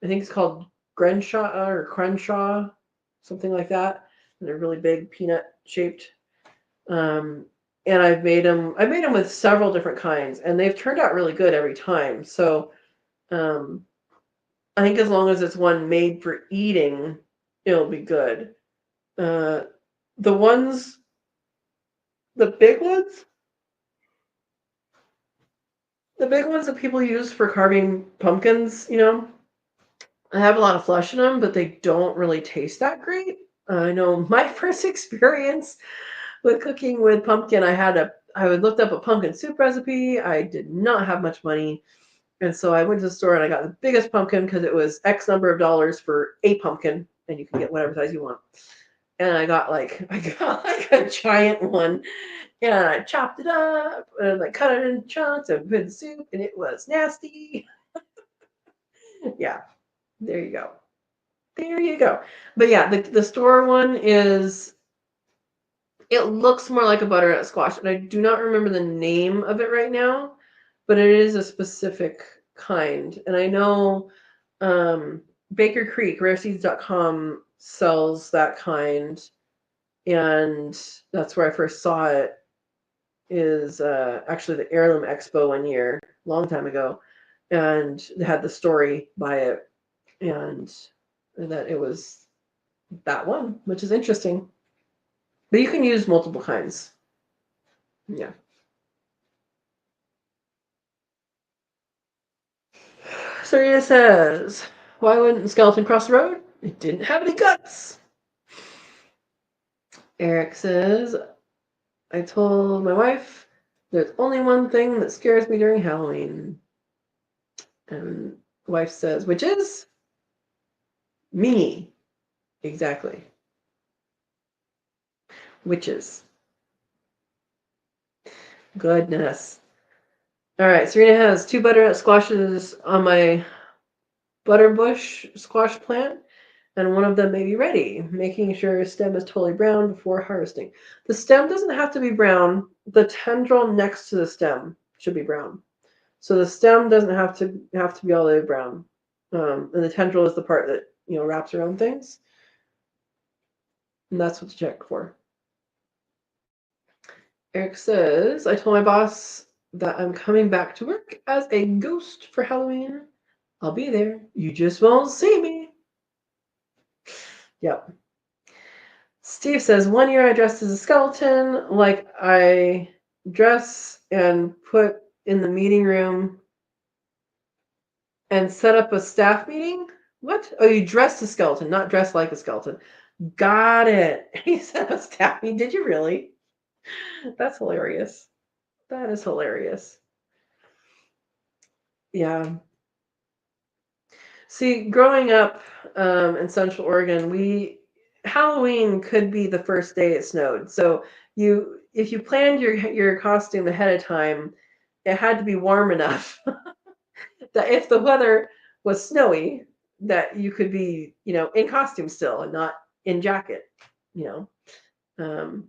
I think it's called Grenshaw or Crenshaw, something like that. They're really big, peanut shaped. Um, and I made them with several different kinds, and they've turned out really good every time. So um, I think as long as it's one made for eating, it'll be good. Uh, the ones, the big ones, the big ones that people use for carving pumpkins, I have a lot of flesh in them, but they don't really taste that great. I know my first experience with cooking with pumpkin, I looked up a pumpkin soup recipe. I did not have much money. And so I went to the store and I got the biggest pumpkin because it was X number of dollars for a pumpkin, and you can get whatever size you want. And I got like a giant one, and I chopped it up and I cut it in chunks and put it in soup, and it was nasty. Yeah, there you go. There you go. But yeah, the store one it looks more like a butternut squash, and I do not remember the name of it right now, but it is a specific kind. And I know Baker Creek, rareseeds.com sells that kind, and that's where I first saw it is actually the Heirloom Expo one year, long time ago, and they had the story by it, and that it was that one, which is interesting. But you can use multiple kinds. Yeah. Serena says, "Why wouldn't the skeleton cross the road? It didn't have any guts." Eric says, "I told my wife there's only one thing that scares me during Halloween." And wife says, "Which is me." Exactly. Witches. Goodness. All right. Serena has 2 butternut squashes on my butterbush squash plant. and one of them may be ready, making sure stem is totally brown before harvesting. The stem doesn't have to be brown. The tendril next to the stem should be brown. So the stem doesn't have to be all the way brown. And the tendril is the part that wraps around things. And that's what to check for. Eric says, I told my boss that I'm coming back to work as a ghost for Halloween. I'll be there. You just won't see me. Yep. Steve says, 1 year I dressed as a skeleton, like I dress and put in the meeting room and set up a staff meeting. What? Oh, you dressed a skeleton, not dressed like a skeleton. Got it. He set up a staff meeting. Did you really? That's hilarious. That is hilarious. Yeah. See, growing up in Central Oregon, Halloween could be the first day it snowed. So if you planned your costume ahead of time, it had to be warm enough that if the weather was snowy, that you could be, in costume still and not in jacket, you know.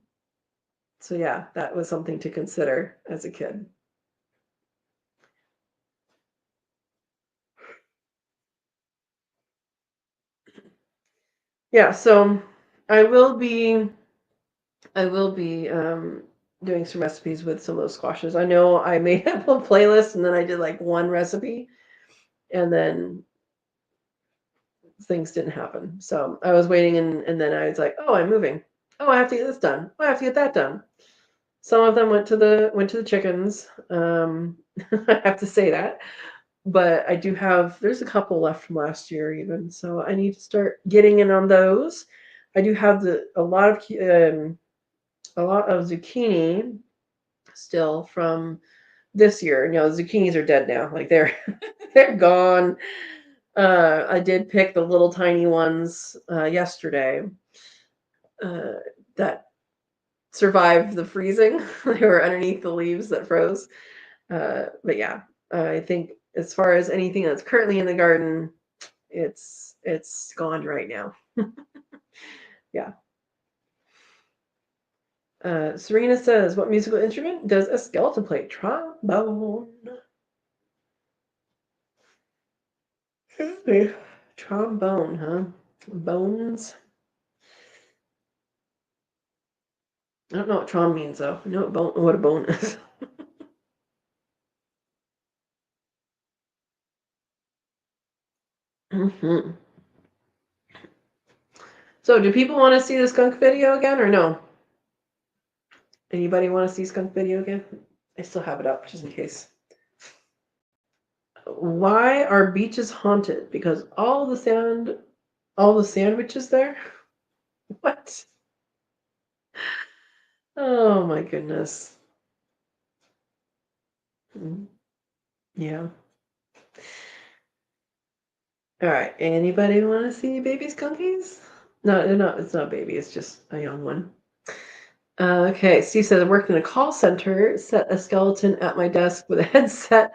So yeah, that was something to consider as a kid. Yeah, so I will be doing some recipes with some of those squashes. I know I made up a playlist and then I did like one recipe and then things didn't happen. So I was waiting and then I was like, oh, I'm moving. Oh, I have to get this done. Oh, I have to get that done. Some of them went to the chickens. I have to say that. But I do have, there's a couple left from last year even. So I need to start getting in on those. I do have a lot of zucchini still from this year. Zucchinis are dead now. Like they're they're gone. I did pick the little tiny ones yesterday that survived the freezing. They were underneath the leaves that froze. But yeah, I think as far as anything that's currently in the garden, it's gone right now. Yeah. Serena says, what musical instrument does a skeleton play? Trombone. Trombone, huh? Bones. I don't know what trom means though. I know what a bone is. Mm-hmm. So, do people want to see the skunk video again or no? Anybody want to see skunk video again? I still have it up just in case. Why are beaches haunted? Because all the sandwiches there? What? Oh my goodness. Yeah. All right. Anybody want to see baby skunkies? No, they're not. It's not a baby. It's just a young one. Okay. Steve says I worked in a call center, set a skeleton at my desk with a headset,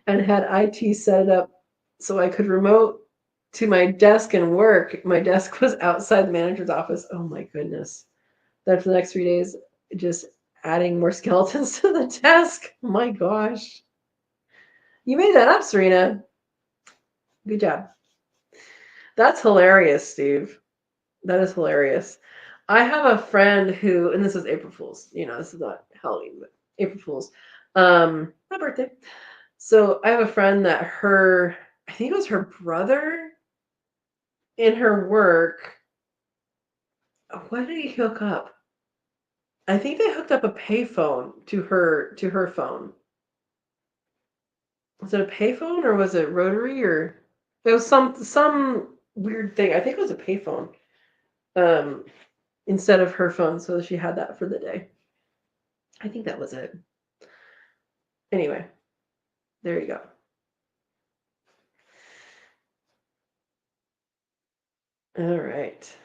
and had IT set it up so I could remote to my desk and work. My desk was outside the manager's office. Oh my goodness. Then for the next 3 days, just adding more skeletons to the desk. Oh my gosh. You made that up, Serena. Good job. That's hilarious, Steve. That is hilarious. I have a friend who, and this is April Fool's, this is not Halloween, but April Fool's. My birthday. So I have a friend that I think it was her brother in her work. What did he hook up? I think they hooked up a payphone to her phone. Was it a payphone or was it rotary or it was some weird thing. I think it was a payphone. Instead of her phone, so she had that for the day. I think that was it. Anyway, there you go. All right.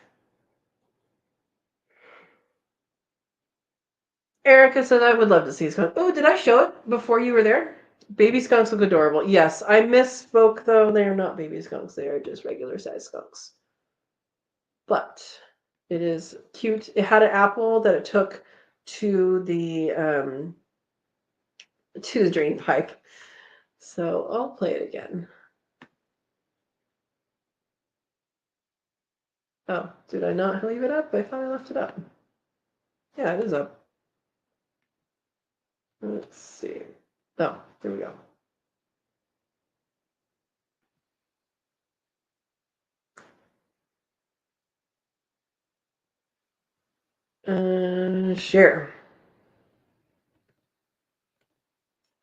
Erica said, I would love to see a skunk. Oh, did I show it before you were there? Baby skunks look adorable. Yes, I misspoke, though. They are not baby skunks. They are just regular size skunks. but it is cute. It had an apple that it took to the drain pipe. So I'll play it again. Oh, did I not leave it up? I thought I left it up. Yeah, it is up. Let's see. Oh, there we go. Share.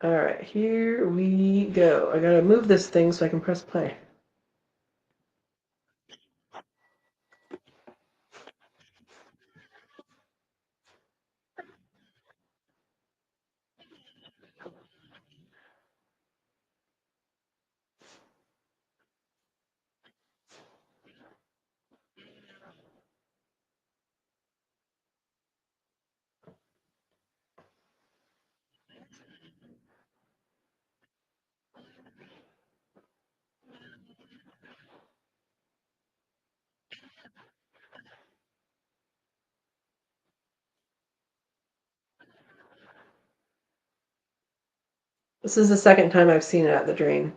All right, here we go. I gotta move this thing so I can press play. This is the second time I've seen it at the drain.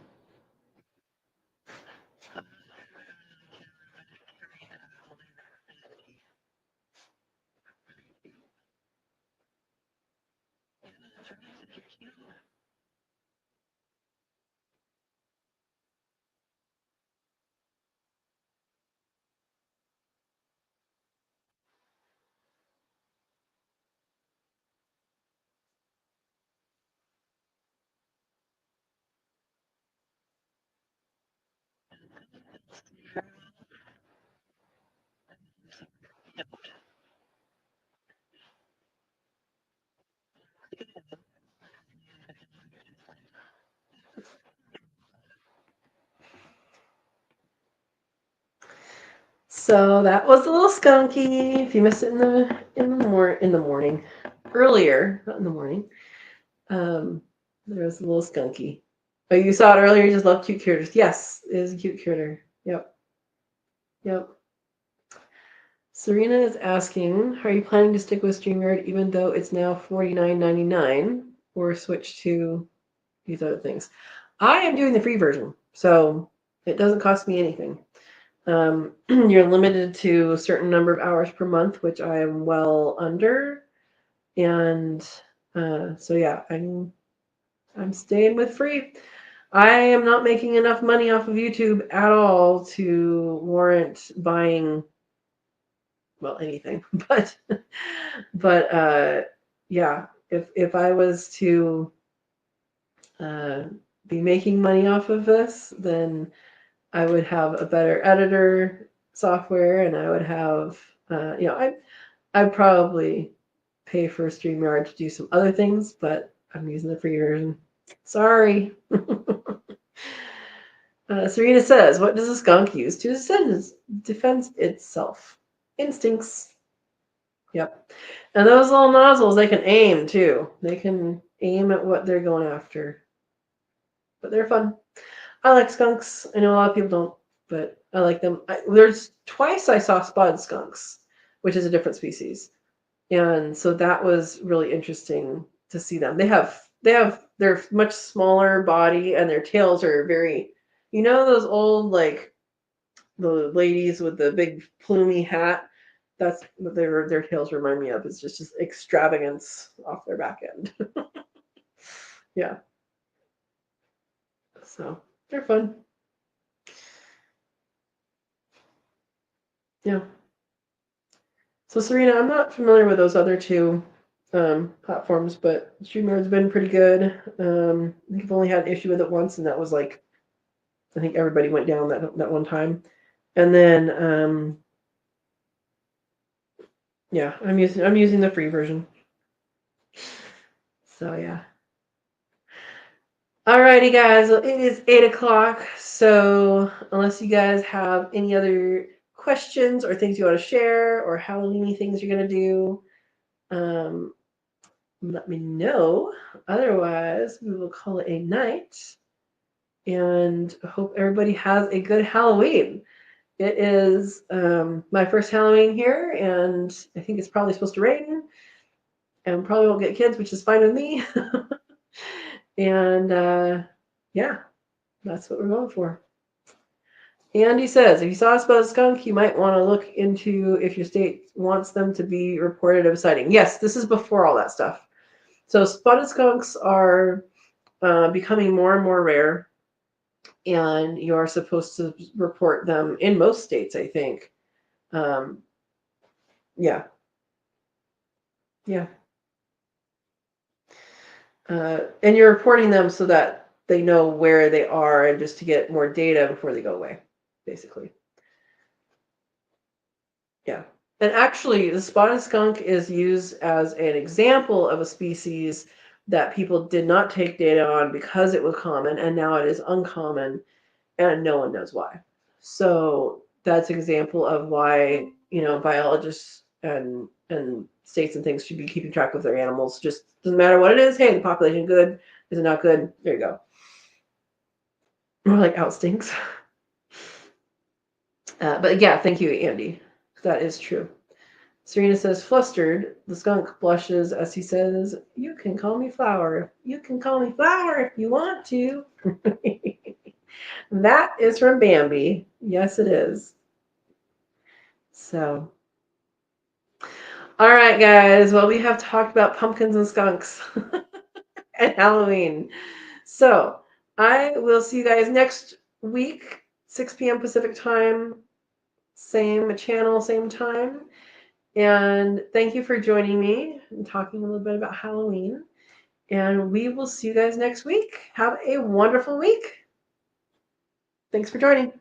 So that was a little skunky. If you missed it in the morning, earlier, not in the morning, there was a little skunky. Oh, you saw it earlier. You just love cute critters. Yes, it is a cute critter. Yep, yep. Serena is asking, are you planning to stick with StreamYard even though it's now $49.99 or switch to these other things? I am doing the free version, so it doesn't cost me anything. You're limited to a certain number of hours per month, which I am well under, and so yeah, I'm staying with free. I am not making enough money off of YouTube at all to warrant buying, well, anything, but yeah, if I was to be making money off of this, then I would have a better editor software, and I would have, I'd probably pay for StreamYard to do some other things, but I'm using the free version. Sorry. Serena says, what does a skunk use to defend itself? Instincts. Yep. And those little nozzles, they can aim too. They can aim at what they're going after. But they're fun. I like skunks. I know a lot of people don't, but I like them. There's twice I saw spotted skunks, which is a different species. And so that was really interesting to see them. They're much smaller body, and their tails are very, those old, like, the ladies with the big plumy hat. That's what their tails remind me of. It's just extravagance off their back end. Yeah. So they're fun. Yeah. So Serena, I'm not familiar with those other two platforms, but StreamYard's been pretty good. I think I've only had an issue with it once, and that was like, I think everybody went down that one time. And then yeah, I'm using the free version. So yeah. Alrighty, guys. Well, it is 8 o'clock. So unless you guys have any other questions or things you want to share or Halloweeny things you're gonna do, let me know. Otherwise, we will call it a night. And hope everybody has a good Halloween. It is my first Halloween here, and I think it's probably supposed to rain, and probably won't get kids, which is fine with me. And yeah, that's what we're going for. Andy says, if you saw a spotted skunk, you might want to look into if your state wants them to be reported of sighting. Yes, this is before all that stuff. So spotted skunks are becoming more and more rare, and you are supposed to report them in most states, I think. Yeah. Yeah. And you're reporting them so that they know where they are and just to get more data before they go away, basically. Yeah. And actually, the spotted skunk is used as an example of a species that people did not take data on because it was common, and now it is uncommon, and no one knows why. So that's an example of why, biologists and states and things should be keeping track of their animals. Just doesn't matter what it is. Hey, the population good? Is it not good? There you go. More like out stinks. But yeah, thank you, Andy. That is true. Serena says, flustered, the skunk blushes as he says, you can call me Flower. You can call me Flower if you want to. That is from Bambi. Yes, it is. So, all right, guys. Well, we have talked about pumpkins and skunks and Halloween. So, I will see you guys next week, 6 p.m. Pacific time, same channel, same time. And thank you for joining me and talking a little bit about Halloween. And we will see you guys next week. Have a wonderful week. Thanks for joining.